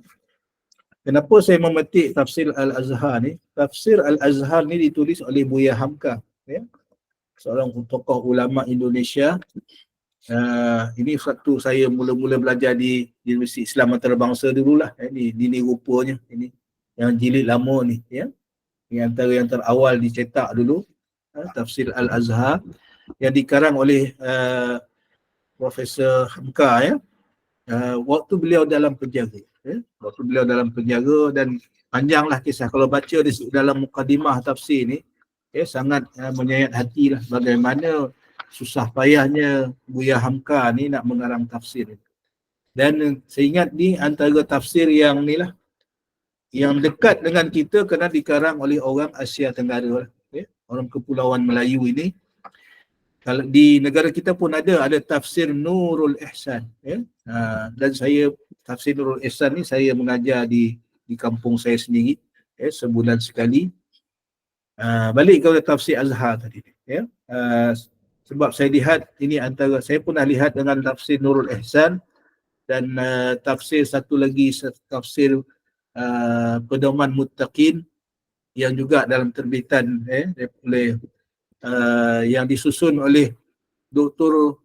Kenapa saya memetik tafsir Al-Azhar ni? Tafsir Al-Azhar ni ditulis oleh Buya Hamka, seorang tokoh ulama Indonesia. Ini waktu saya mula-mula belajar di Universiti Islam Antarabangsa dululah. Ini rupanya, ini yang jilid lama ni, Ini antara yang terawal dicetak dulu, tafsir Al-Azhar yang dikarang oleh Profesor Hamka, waktu beliau dalam penjara. Waktu beliau dalam penjara, dan panjanglah kisah. Kalau baca di dalam mukadimah tafsir ni, sangat menyayat hatilah bagaimana susah payahnya Buya Hamka ni nak mengarang tafsir. Dan saya ingat ni antara tafsir yang ni lah, yang dekat dengan kita kerana dikarang oleh orang Asia Tenggara lah. Orang Kepulauan Melayu ini. Kalau di negara kita pun ada tafsir Nurul Ihsan. Dan saya tafsir Nurul Ihsan ni saya mengajar di kampung saya sendiri, sebulan sekali. Balik kepada tafsir Azhar tadi. Sebab saya lihat ini antara, saya pernah lihat dengan tafsir Nurul Ihsan dan tafsir satu lagi, tafsir Pedoman Muttaqin yang juga dalam terbitan oleh yang disusun oleh Dr.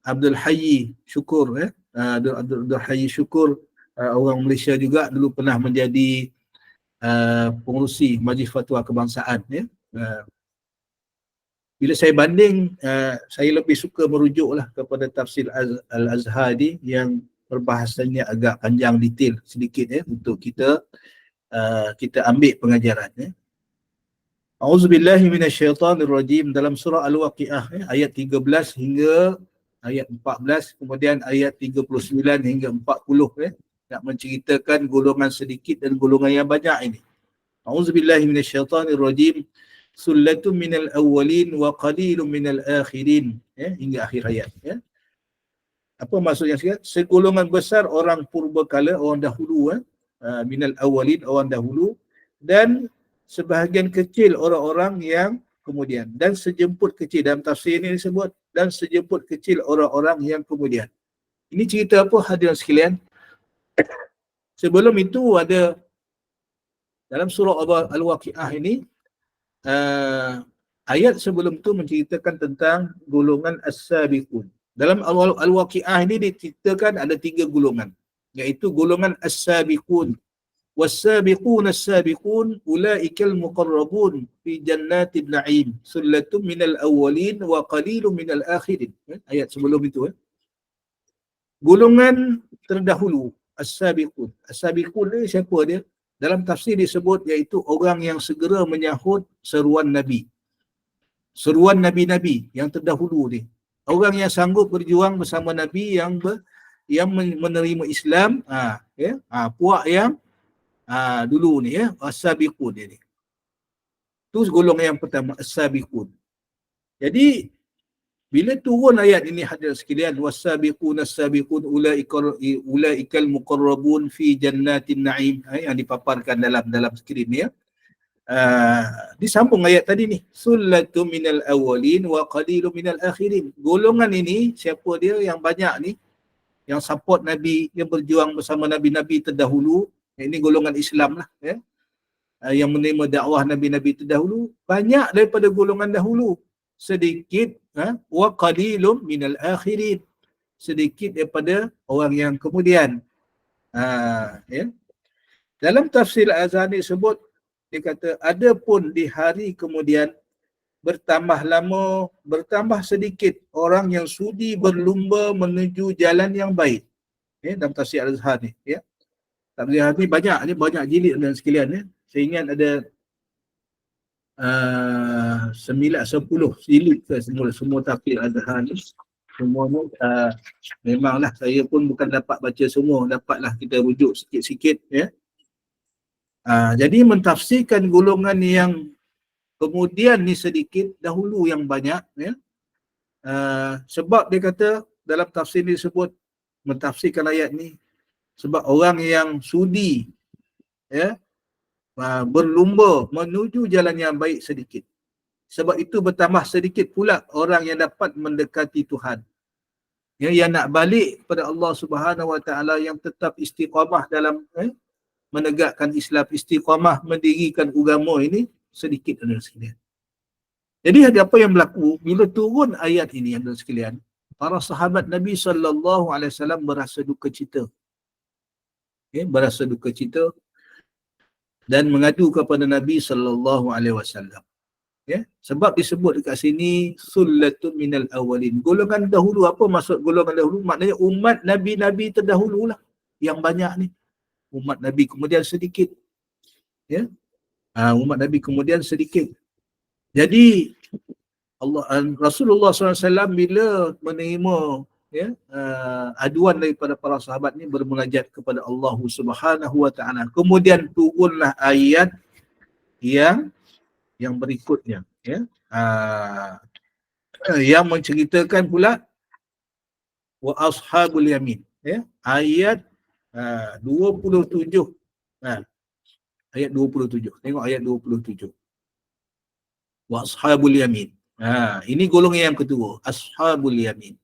Abdul Hayy Syukur. Abdul Hayy Syukur, orang Malaysia juga, dulu pernah menjadi pengurusi Majlis Fatwa Kebangsaan. Bila saya banding, saya lebih suka merujuklah kepada tafsir Al-Azhar ni yang perbahasannya agak panjang, detail sedikit untuk kita ambil pengajaran. A'udzubillahi minasyaitonirrajim. Dalam surah Al-Waqi'ah ayat 13 hingga ayat 14, kemudian ayat 39 hingga 40 nak menceritakan golongan sedikit dan golongan yang banyak ini. A'udzubillahi minasyaitonirrajim. Sullatun minal awwalin wa qalilun minal akhirin, hingga akhir ayat. Apa maksudnya? Segolongan besar orang purbakala, orang dahulu, minal awwalin, orang dahulu, dan sebahagian kecil orang-orang yang kemudian, dan sejemput kecil. Dalam tafsir ini disebut dan sejemput kecil orang-orang yang kemudian. Ini cerita apa hadirin sekalian? Sebelum itu ada dalam surah Al-Waqi'ah ini, ayat sebelum itu menceritakan tentang golongan as-sabiqun. Dalam Al-Waqi'ah ini diceritakan ada 3 golongan, iaitu golongan as-sabiqun. Was-sabiqun as-sabiqun ulaikal muqarrabun fi jannatin na'im sullatun minal awwalin wa qalilun minal akhirin. Ayat sebelum itu. Golongan terdahulu, as-sabiqun. As-sabiqun ni siapa dia? Dalam tafsir disebut iaitu orang yang segera menyahut seruan Nabi. Seruan Nabi-Nabi yang terdahulu ni. Orang yang sanggup berjuang bersama Nabi yang menerima Islam, puak yang dulu ni as-sabiqun ni. Tu golongan yang pertama, as-sabiqun. Jadi bila turun ayat ini hadirin sekalian, was-sabiqun as-sabiqun ulaikal muqarrabun fi jannatin na'im, yang dipaparkan dalam skrin ni disambung ayat tadi ni, sullatum minal awwalin wa qalilum minal akhirin. Golongan ini siapa dia? Yang banyak ni, yang support Nabi, yang berjuang bersama Nabi-Nabi terdahulu. Ini golongan Islam lah yang menerima dakwah Nabi-Nabi terdahulu, banyak daripada golongan dahulu, sedikit wa qalilum minal akhirin, sedikit daripada orang yang kemudian. Dalam tafsir Al-Azhari sebut, dia kata adapun di hari kemudian bertambah lama, bertambah sedikit orang yang sudi berlumba menuju jalan yang baik. Dalam tafsir Al-Azhar ni, tafsir Al-Azhar ni banyak jilid dan sekalian. Saya ingat ada 9-10 jilid ke semua tafsir Al-Azhar ni. Semuanya memanglah saya pun bukan dapat baca semua, dapatlah kita rujuk sikit-sikit jadi mentafsirkan golongan yang kemudian ni sedikit, dahulu yang banyak sebab dia kata dalam tafsir ni disebut, mentafsirkan ayat ni, sebab orang yang sudi berlumba menuju jalan yang baik sedikit. Sebab itu bertambah sedikit pula orang yang dapat mendekati Tuhan. Yang nak balik kepada Allah Subhanahu Wa Taala, yang tetap istiqamah dalam menegakkan Islam, istiqamah mendirikan agama ini, sedikit ada sekalian. Jadi ada apa yang berlaku bila turun ayat ini ada sekalian? Para sahabat Nabi SAW berasa duka cita. Berasa duka cita dan mengadu kepada Nabi SAW. Sebab disebut dekat sini sullatun minal awalin. Golongan dahulu, apa maksud golongan dahulu? Maknanya umat Nabi-Nabi terdahulu lah yang banyak ni. Umat Nabi kemudian sedikit. Umat Nabi kemudian sedikit. Jadi Rasulullah SAW bila menerima aduan daripada para sahabat ni, bermunajat kepada Allah Subhanahu Wa Taala. Kemudian turunlah ayat yang berikutnya, yang menceritakan pula wa ashabul yamin, ayat 27. Ayat 27. Tengok ayat 27. Wa ashabul yamin. Ini golongan yang kedua, ashabul yamin.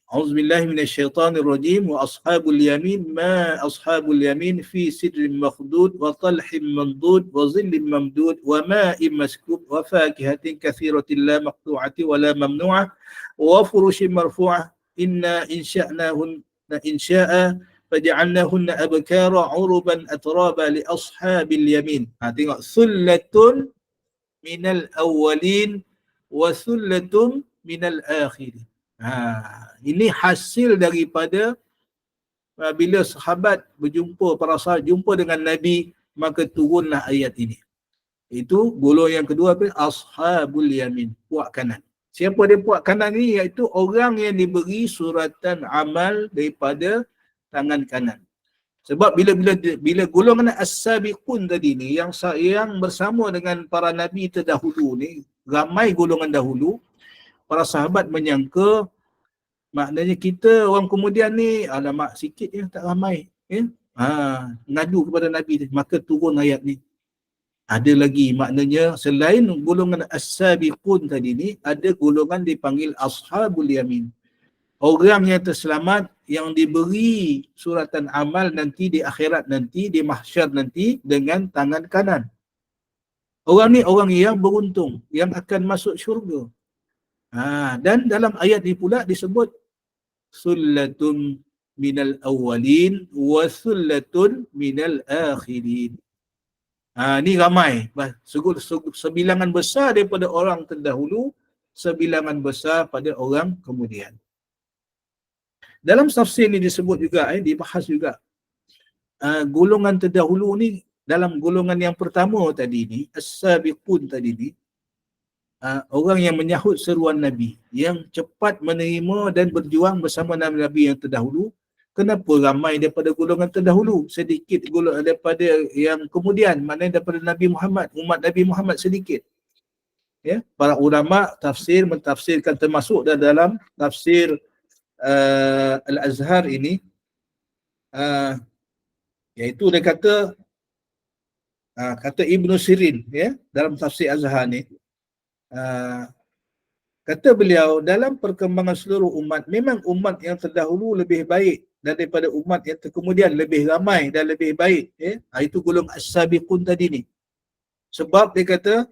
A'udzubillahi minasyaitonir rajim. Wa ashabul yamin ma ashabul yamin fi sidrin makhdud wa talhin mandud wa zillin mamdud wa ma'in maskub wa fakihatin katsiratin la maqtu'ati wa la mamnu'ah wa furushin marfu'ah inna insha'nahunna insya'a faja'alnahunna abkara 'uruban atraba li ashabil yamin. Tengok, sullatun minal awwalin wa sullatun minal akhirin. Ini hasil daripada bila sahabat para sahabat jumpa dengan Nabi, maka turunlah ayat ini. Itu golongan yang kedua, ashabul yamin, puak kanan. Siapa dia puak kanan ni? Iaitu orang yang diberi suratan amal daripada tangan kanan. Sebab bila golongan as-sabiqun tadi ni, yang bersama dengan para nabi terdahulu ni, ramai golongan dahulu, para sahabat menyangka maknanya kita orang kemudian ni alamak sikit tak ramai, ngadu kepada Nabi, maka turun ayat ni. Ada lagi, maknanya selain golongan as-sabiqun tadi ni, ada golongan dipanggil ashabul yamin, orang yang terselamat, yang diberi suratan amal nanti di akhirat nanti, di mahsyar nanti, dengan tangan kanan. Orang ni orang yang beruntung, yang akan masuk syurga. Dan dalam ayat ni pula disebut sullatun minal awwalin wa sullatun minal akhirin. Ni ramai, sebilangan besar daripada orang terdahulu, sebilangan besar pada orang kemudian. Dalam tafsir ni disebut juga, dibahas juga, golongan terdahulu ni, dalam golongan yang pertama tadi ni, as-sabiqun tadi ni, orang yang menyahut seruan Nabi, yang cepat menerima dan berjuang bersama Nabi-Nabi yang terdahulu. Kenapa ramai daripada golongan terdahulu, sedikit golongan daripada yang kemudian, maknanya daripada Nabi Muhammad, umat Nabi Muhammad sedikit. Ya, para ulama tafsir mentafsirkan, termasuk dalam tafsir Al-Azhar ini, iaitu dia kata Ibnu Sirin, ya, dalam tafsir Azhar ni, kata beliau, dalam perkembangan seluruh umat, memang umat yang terdahulu lebih baik daripada umat yang kemudian, lebih ramai dan lebih baik, ya. Itu golongan as-sabiqun tadi ni. Sebab dia kata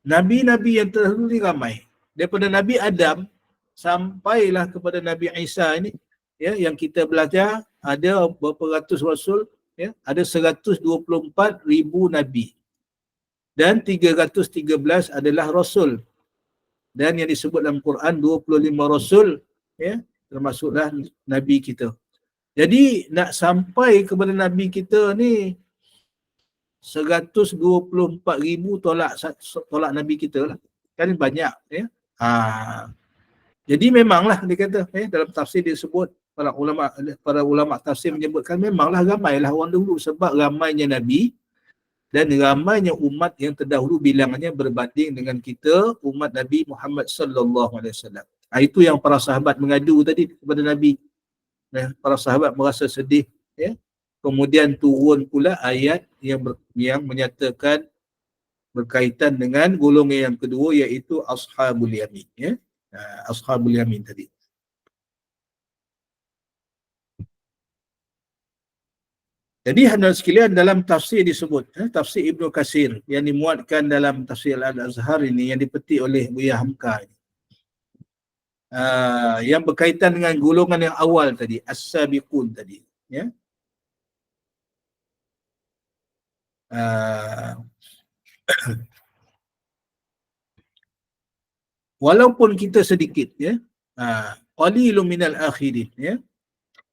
Nabi-Nabi yang terdahulu ni ramai, daripada Nabi Adam sampailah kepada Nabi Isa ini, ya, yang kita belajar ada berapa ratus rasul, ya, ada 124,000 Nabi dan 313 adalah Rasul. Dan yang disebut dalam Quran 25 Rasul, ya, termasuklah Nabi kita. Jadi nak sampai kepada Nabi kita ni 124,000 tolak Nabi kita lah. Kan banyak, ya. Jadi memanglah dia kata, dalam tafsir dia sebut, para ulama tafsir menyebutkan memanglah ramailah orang dulu, sebab ramainya Nabi dan ramainya umat yang terdahulu bilangannya berbanding dengan kita umat Nabi Muhammad sallallahu alaihi wasallam. Itu yang para sahabat mengadu tadi kepada Nabi. Para sahabat merasa sedih, ya. Kemudian turun pula ayat yang menyatakan berkaitan dengan golongan yang kedua, iaitu Ashabul Yamin, ya. Ashabul Yamin tadi. Jadi hadirin sekalian, dalam tafsir disebut, tafsir Ibnu Katsir yang dimuatkan dalam tafsir Al-Azhar ini, yang dipetik oleh Buya Hamka ini, yang berkaitan dengan golongan yang awal tadi, as-sabiqun tadi, ya. Walaupun kita sedikit, ya, qalilun minal akhirin, ya,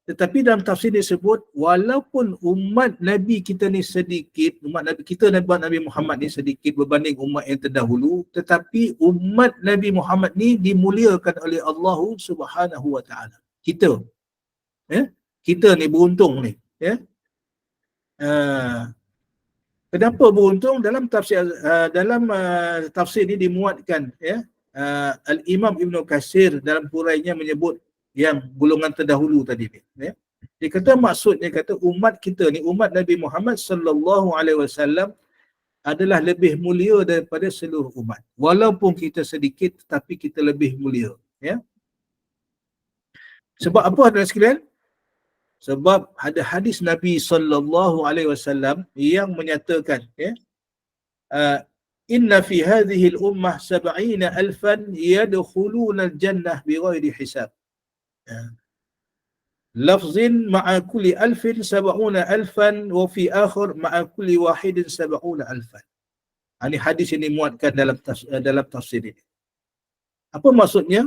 tetapi dalam tafsir disebut walaupun umat Nabi kita ni sedikit, umat Nabi kita, Nabi Muhammad ni sedikit berbanding umat yang terdahulu, tetapi umat Nabi Muhammad ni dimuliakan oleh Allah Subhanahu wa taala. Kita, ya, kita ni beruntung ni, ya. Kenapa beruntung? Dalam tafsir ni dimuatkan, ya, Al-Imam Ibnu Katsir dalam huraiannya menyebut yang golongan terdahulu tadi ni, ya. Dia kata maksudnya, kata umat kita ni, umat Nabi Muhammad sallallahu alaihi wasallam adalah lebih mulia daripada seluruh umat. Walaupun kita sedikit, tetapi kita lebih mulia, ya. Sebab apa hadirin sekalian? Sebab ada hadis Nabi sallallahu alaihi wasallam yang menyatakan, ya, inna fi hadhihi al-ummah 70,000 yadkhuluna al-jannah bighairi hisab. Lafzin ma'a kulli alfin 70,000 wa fi akhir ma'a kulli wahidin 70,000. Ini hadis ini muatkan dalam tafsir ini. Apa maksudnya?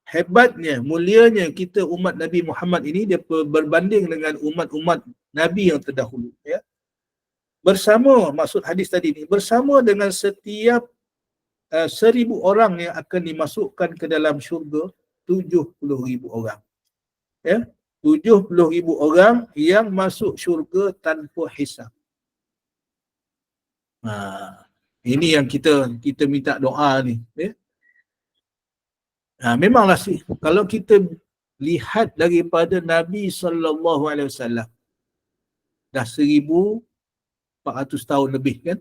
Hebatnya, mulianya kita umat Nabi Muhammad ini, dia berbanding dengan umat-umat Nabi yang terdahulu, ya. Bersama, maksud hadis tadi ni, bersama dengan setiap 1,000 orang yang akan dimasukkan ke dalam syurga, 70,000 orang, ya. 70,000 orang yang masuk syurga tanpa hisab. Ini yang kita minta doa ni, ya. Memanglah sih, kalau kita lihat daripada Nabi sallallahu alaihi wasallam dah 1,400 tahun lebih, kan,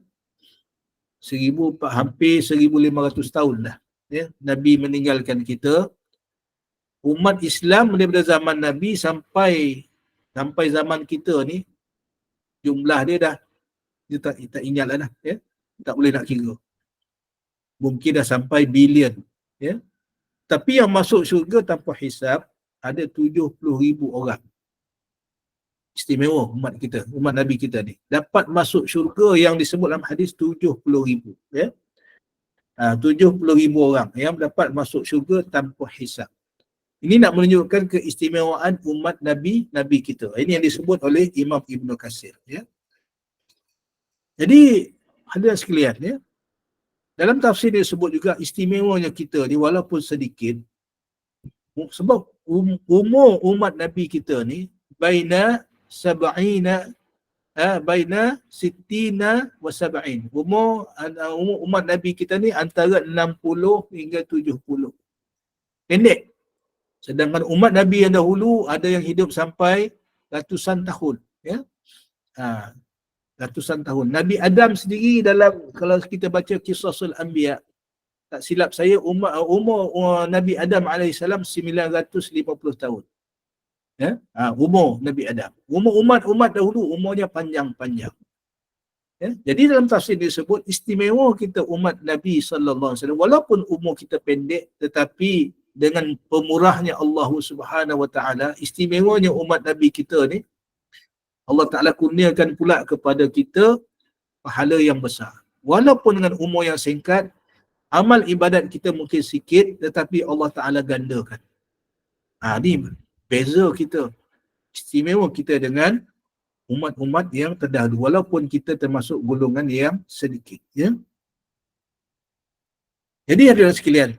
hampir 1,500 tahun dah, ya, Nabi meninggalkan kita. Umat Islam daripada zaman Nabi sampai zaman kita ni, jumlah dia dah, dia tak ingat lah dah, ya, tak boleh nak kira. Mungkin dah sampai bilion, ya. Tapi yang masuk syurga tanpa hisab ada 70,000 orang. Istimewa umat kita, umat Nabi kita ni, dapat masuk syurga yang disebut dalam hadis 70,000, ya. 70,000 orang yang dapat masuk syurga tanpa hisab. Ini nak menunjukkan keistimewaan umat Nabi kita. Ini yang disebut oleh Imam Ibnu Katsir, ya. Jadi hadirin sekalian, ya, Dalam tafsir dia sebut juga istimewanya kita ni walaupun sedikit, sebab umur umat Nabi kita ni baina sab'ina baina sittina wa sab'in. Umur umat Nabi kita ni antara 60 hingga 70. Pendek. Sedangkan umat Nabi yang dahulu ada yang hidup sampai ratusan tahun, ya. Ratusan tahun. Nabi Adam sendiri dalam, kalau kita baca Qisasul Anbiya, tak silap saya umur Nabi Adam AS 950 tahun. Ya? Umur Nabi Adam. Umur umat dahulu umurnya panjang-panjang. Ya? Jadi dalam tafsir disebut istimewa kita umat Nabi SAW, walaupun umur kita pendek, tetapi dengan pemurahnya Allah Subhanahu Wa Taala, istimewanya umat Nabi kita ni, Allah Ta'ala kurniakan pula kepada kita pahala yang besar. Walaupun dengan umur yang singkat, amal ibadat kita mungkin sikit, tetapi Allah Ta'ala gandakan. Ni beza kita, istimewa kita dengan umat-umat yang terdahulu, walaupun kita termasuk golongan yang sedikit. Ya? Jadi hadirin sekalian,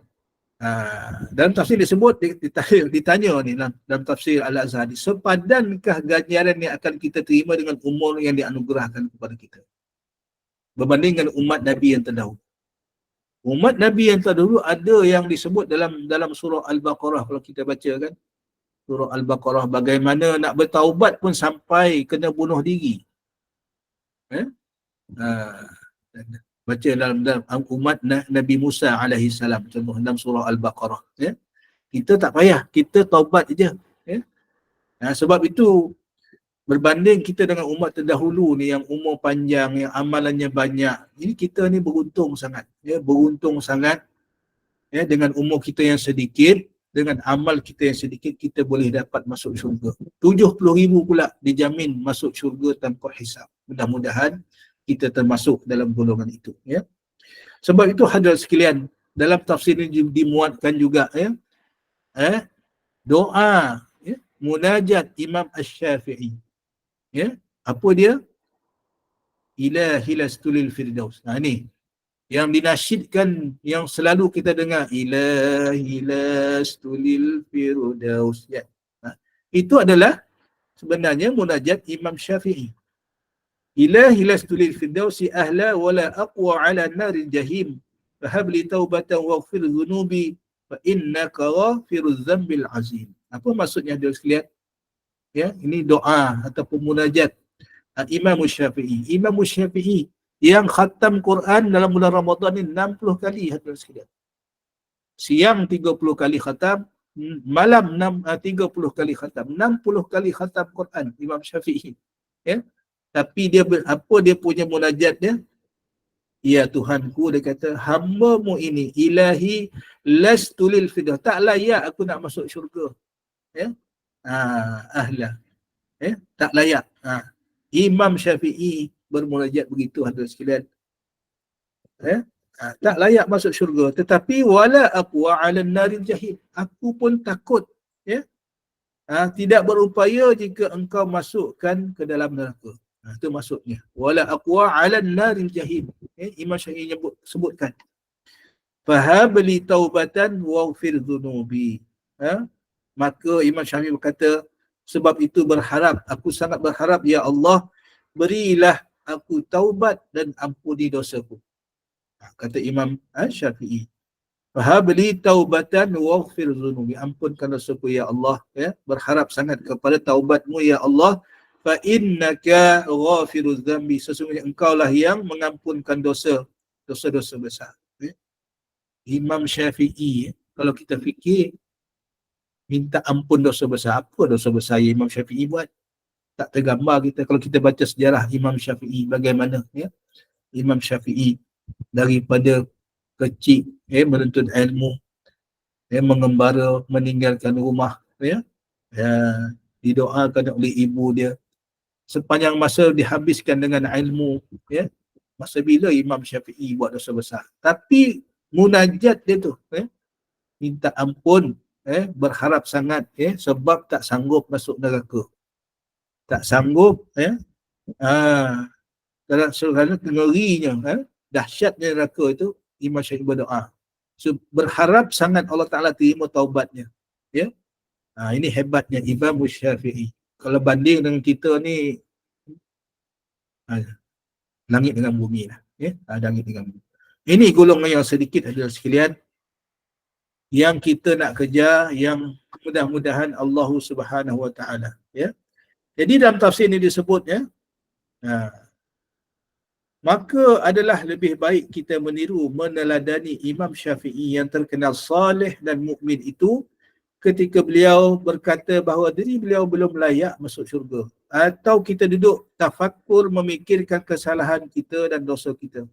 dalam tafsir disebut, ditanya ni dalam tafsir Al-Azhar, sepadankah ganjaran yang akan kita terima dengan umur yang dianugerahkan kepada kita berbanding dengan umat Nabi yang terdahulu? Umat Nabi yang terdahulu ada yang disebut dalam surah Al-Baqarah, kalau kita baca kan, surah Al-Baqarah, bagaimana nak bertaubat pun sampai kena bunuh diri. Baca dalam umat Nabi Musa alaihi salam, contoh dalam surah Al-Baqarah. Ya? Kita tak payah, kita taubat je. Ya? Sebab itu berbanding kita dengan umat terdahulu ni yang umur panjang, yang amalannya banyak, ini kita ni beruntung sangat. Ya? Beruntung sangat, ya? Dengan umur kita yang sedikit, dengan amal kita yang sedikit, kita boleh dapat masuk syurga. 70,000 pula dijamin masuk syurga tanpa hisab. Mudah-mudahan kita termasuk dalam golongan itu. Ya? Sebab itu hadirin sekalian, dalam tafsir ini dimuatkan juga, ya, doa, ya, munajat Imam Asy-Syafi'i. Ya? Apa dia? Ilahi lastulil firdaus. Ni yang dinasyidkan, yang selalu kita dengar, ilahi lastulil firdaus. Ya. Itu adalah sebenarnya munajat Imam Syafi'i. Ilahi lastu lil firdausi ahla wala aqwa ala naril jahim fahabli taubatan waghfir dhunubi fa innaka ghafiruz dzambil azim. Apa maksudnya hadirin sekalian? Ya, ini doa ataupun munajat Imam Syafi'i. Imam Syafi'i yang khatam Quran dalam bulan Ramadan ni 60 kali hadirin sekalian. Siang 30 kali khatam, malam 30 kali khatam, 60 kali khatam Quran Imam Syafi'i. Ya. Tapi dia apa dia punya munajat dia? Ya Tuhanku, dia kata, hamba-Mu ini ilahi lastu lil firdaus, tak layak aku nak masuk syurga. Ya. Ahla. Ya, tak layak. Imam Syafi'i bermunajat begitu hadirin sekalian. Ya. Tak layak masuk syurga, tetapi wala aqwa 'alan naril jahim. Aku pun takut, ya. Tidak berupaya jika engkau masukkan ke dalam neraka. Itu maksudnya. Wala aqwa 'alan naril jahim. Imam Syafi'i sebutkan. Fahabli taubatan waghfir dhunubi. Maka Imam Syafi'i berkata, sebab itu berharap, aku sangat berharap, ya Allah, berilah aku taubat dan ampuni dosaku. Kata Imam Syafi'i. Fahabli taubatan waghfir dhunubi. Ampunkan dosaku ya Allah, ya. Berharap sangat kepada taubat-Mu ya Allah. Fa innaka ghafiruz dzambi. Sesungguhnya engkaulah yang mengampunkan dosa-dosa besar. Ya. Imam Syafi'i, kalau kita fikir minta ampun dosa besar, apa dosa besar yang Imam Syafi'i buat? Tak tergambar kita kalau kita baca sejarah Imam Syafi'i bagaimana, ya. Imam Syafi'i daripada kecil, menuntut ilmu, mengembara, meninggalkan rumah, ya, didoakan oleh ibu dia. Sepanjang masa dihabiskan dengan ilmu, ya. Masa bila Imam Syafi'i buat dosa besar? Tapi munajat dia tu, minta ampun, berharap sangat, sebab tak sanggup masuk neraka. Tak sanggup, kerana ngerinya, dahsyatnya neraka itu, Imam Syafi'i berdoa. So, berharap sangat Allah Ta'ala terima taubatnya. Ya. Ini hebatnya Imam Syafi'i. Kalau banding dengan kita ni, langit dengan bumi lah. Ya. Langit dengan bumi. Ini golongan yang sedikit adalah sekalian yang kita nak kejar, yang mudah-mudahan Allah Subhanahu Wa Ta'ala. Ya. Jadi dalam tafsir ini disebut, ya, maka adalah lebih baik kita meniru, meneladani Imam Syafi'i yang terkenal saleh dan mukmin itu ketika beliau berkata bahawa diri beliau belum layak masuk syurga, atau kita duduk tafakkur memikirkan kesalahan kita dan dosa kita.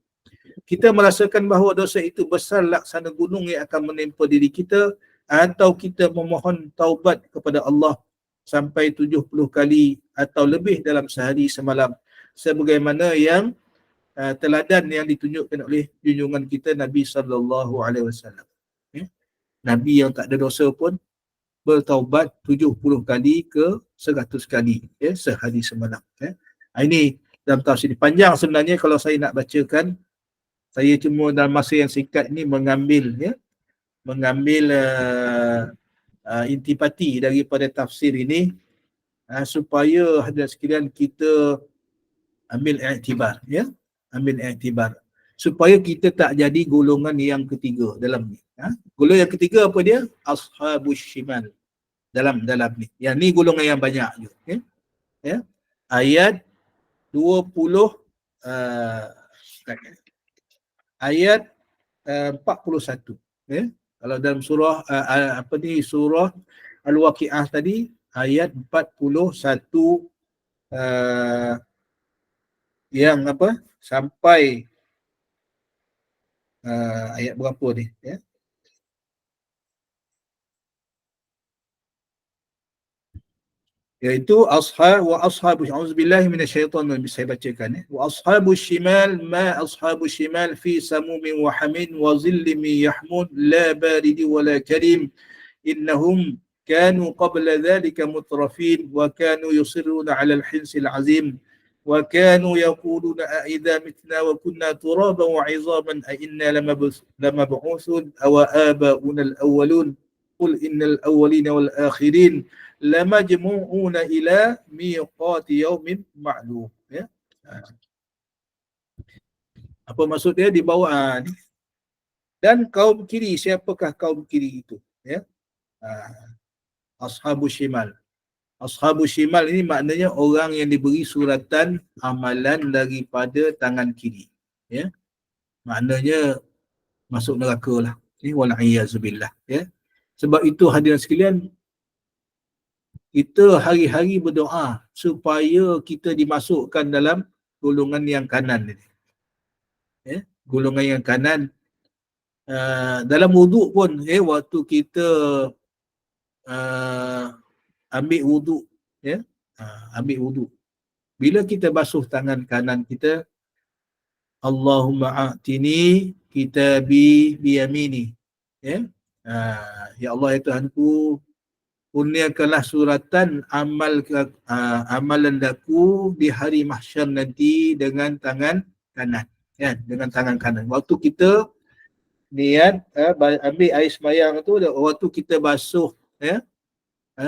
Kita merasakan bahawa dosa itu besar laksana gunung yang akan menimpa diri kita, atau kita memohon taubat kepada Allah sampai 70 kali atau lebih dalam sehari semalam, sebagaimana yang teladan yang ditunjukkan oleh junjungan kita Nabi sallallahu alaihi wasallam. Nabi yang tak ada dosa pun bertaubat 70 kali ke 100 kali, ya, sehari semalam. Ini dalam tafsir panjang sebenarnya, kalau saya nak bacakan, saya cuma dalam masa yang singkat ini mengambil intipati daripada tafsir ini, supaya hadirin sekalian kita ambil iktibar, ya, ambil iktibar supaya kita tak jadi golongan yang ketiga dalam ni. Golongan yang ketiga apa dia? Ashabus shimal dalam ni. Yang ni golongan yang banyak juga, ya. Ya. Ayat 20 ayat 41, ya. Kalau dalam surah surah Al-Waqiah tadi ayat 41 yang sampai ayat berapa ni, ya? Iaitu ashabu auzubillahi minasyaitanir rajim, saya bacakan, ya. Wa ashabus shimal ma ashabus shimal fi samumin wa hamin wa zillim yahmun la baridi wa la karim innahum kanu qabla dhalika mutrafin wa kanu yusirruna 'ala al-hinsil 'azim wa kanu yaquluna a idza mitna wa kunna turaban wa 'idhaman a inna lamab'uthun aw aba'una al-awwalun qul innal awwalina wal akhirin lamajmu'una ila miqati yaumin ma'lum, ya. Apa maksud dia di bawah ni? Dan kaum kiri, siapakah kaum kiri itu, ya? Ashabus shimal. Ashabus shimal ini maknanya orang yang diberi suratan amalan daripada tangan kiri, ya. Maknanya masuk neraka lah. Ini wal'iyazubillah, ya. Sebab itu hadirin sekalian, kita hari-hari berdoa supaya kita dimasukkan dalam golongan yang kanan ini, ya. Golongan yang kanan. Dalam wuduk pun, waktu kita ambil wuduk, ya, ambil wuduk, bila kita basuh tangan kanan kita, Allahumma a'tini kitabi biyamini, ya. Ya Allah, ya Tuhanku, kurniakanlah suratan amalan daku di hari mahsyar nanti dengan tangan kanan, ya, dengan tangan kanan. Waktu kita niat ambil air sembahyang tu, waktu kita basuh, ya,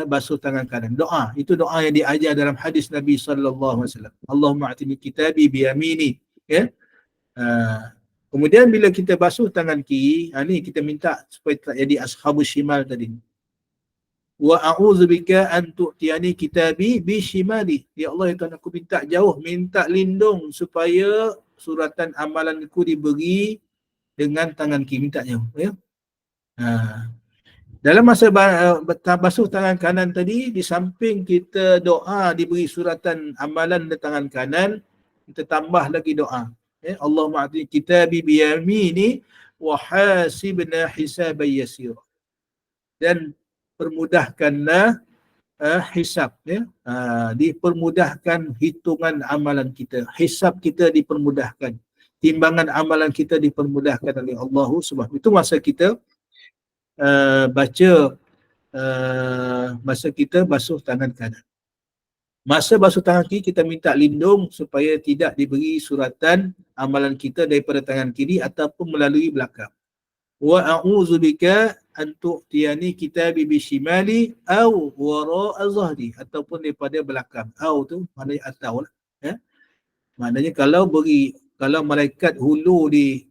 basuh tangan kanan, doa, itu doa yang diajar dalam hadis Nabi sallallahu alaihi wasallam. Allahumma a'tini kitabi biyamini, ya. Kemudian bila kita basuh tangan kiri, ni kita minta supaya tak jadi ashabus shimal tadi. Wa a'udzubika an tu'tiyani kitabi bi shimali. Ya Allah, ya Tuhan, aku minta jauh, minta lindung supaya suratan amalanku diberi dengan tangan kiri, minta jauh, ya. Dalam masa basuh tangan kanan tadi, di samping kita doa diberi suratan amalan di tangan kanan, kita tambah lagi doa, ya. Allahumma a'tini kitabi bi yamini wa hasibna hisaban yasira. Dan permudahkanlah hisab, ya. Dipermudahkan hitungan amalan kita, hisab kita dipermudahkan, timbangan amalan kita dipermudahkan oleh Allah Subhanahu. Itu masa kita masa kita basuh tangan kanan. Masa basuh tangan kiri kita minta lindung supaya tidak diberi suratan amalan kita daripada tangan kiri ataupun melalui belakang. Wa a'udzubika an tu'tiyani kitabi bishimali aw wara'a zahri, ataupun daripada belakang. Au tu maknanya atau lah. Ya. Maknanya kalau malaikat hulu di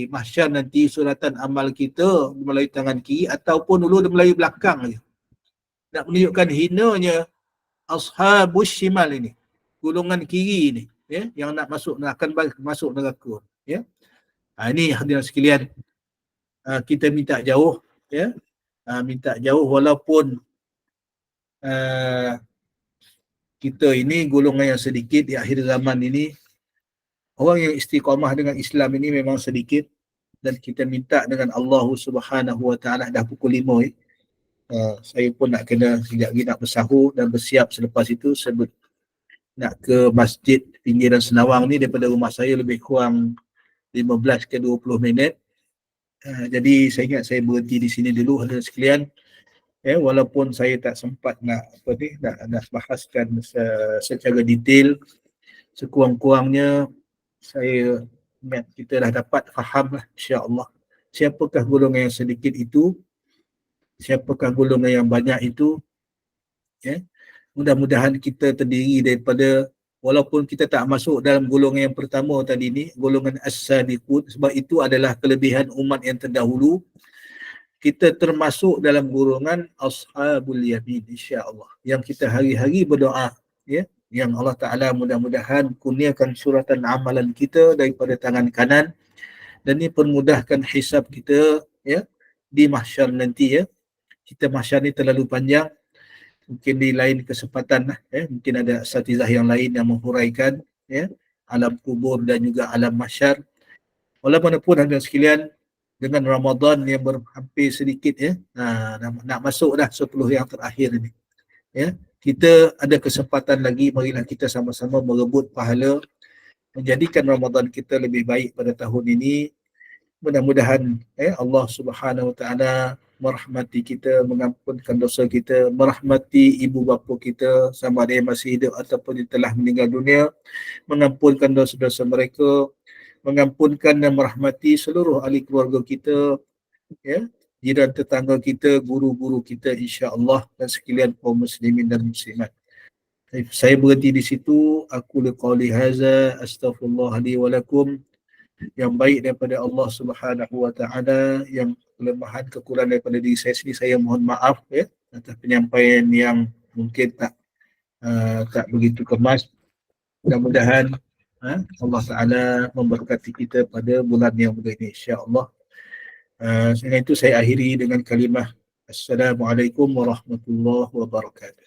mahsyar nanti suratan amal kita melalui tangan kiri ataupun hulu melalui belakang saja. Nak menunjukkan hinanya ashabus shimal ini, golongan kiri ni, ya, yang nak akan masuk neraka, ya. Ini hadirin sekalian, kita minta jauh, ya. Minta jauh walaupun kita ini golongan yang sedikit di akhir zaman ini. Orang yang istiqamah dengan Islam ini memang sedikit, dan kita minta dengan Allah Subhanahu Wa Taala. Dah pukul 5 saya pun nak kena sekejap lagi nak bersahur dan bersiap. Selepas itu nak ke masjid pinggiran Senawang ni daripada rumah saya lebih kurang 15 ke 20 minit. Jadi saya ingat saya berhenti di sini dulu, hadirin sekalian. Walaupun saya tak sempat nak bahaskan secara detail, sekurang-kurangnya kita dah dapat faham lah, insya-Allah, siapakah golongan yang sedikit itu, siapakah golongan yang banyak itu. Mudah-mudahan kita terdiri daripada, walaupun kita tak masuk dalam golongan yang pertama tadi ni, golongan as-sadiqun, sebab itu adalah kelebihan umat yang terdahulu, kita termasuk dalam golongan ashabul yamin, insya-Allah, yang kita hari-hari berdoa, ya, yang Allah Ta'ala mudah-mudahan kurniakan suratan amalan kita daripada tangan kanan, dan ini permudahkan hisab kita, ya, di mahsyar nanti, ya. Kita mahsyar ni terlalu panjang, mungkin di lain kesempatan lah, mungkin ada asatizah yang lain yang menghuraikan, ya, alam kubur dan juga alam mahsyar. Walaupun hadirin sekalian, dengan Ramadan yang hampir sedikit, ya, nak masuk dah 10 yang terakhir ini, ya, kita ada kesempatan lagi. Marilah kita sama-sama merebut pahala, menjadikan Ramadan kita lebih baik pada tahun ini. Mudah-mudahan Allah Subhanahu Wa Taala merahmati kita, mengampunkan dosa kita, merahmati ibu bapa kita sama ada yang masih hidup ataupun yang telah meninggal dunia, mengampunkan dosa-dosa mereka, mengampunkan dan merahmati seluruh ahli keluarga kita, ya, jiran tetangga kita, guru-guru kita, insya-Allah, dan sekalian kaum muslimin dan muslimat. Saya berhenti di situ. Aku liqauli haza, astaghfirullah li wa lakum. Yang baik daripada Allah Subhanahu Wa Taala, yang kelemahan kekurangan daripada diri saya sendiri, saya mohon maaf, ya, atas penyampaian yang mungkin tak begitu kemas. Mudah-mudahan Allah Ta'ala memberkati kita pada bulan yang mulia ini, insya-Allah. Dengan itu saya akhiri dengan kalimah Assalamualaikum warahmatullahi wabarakatuh.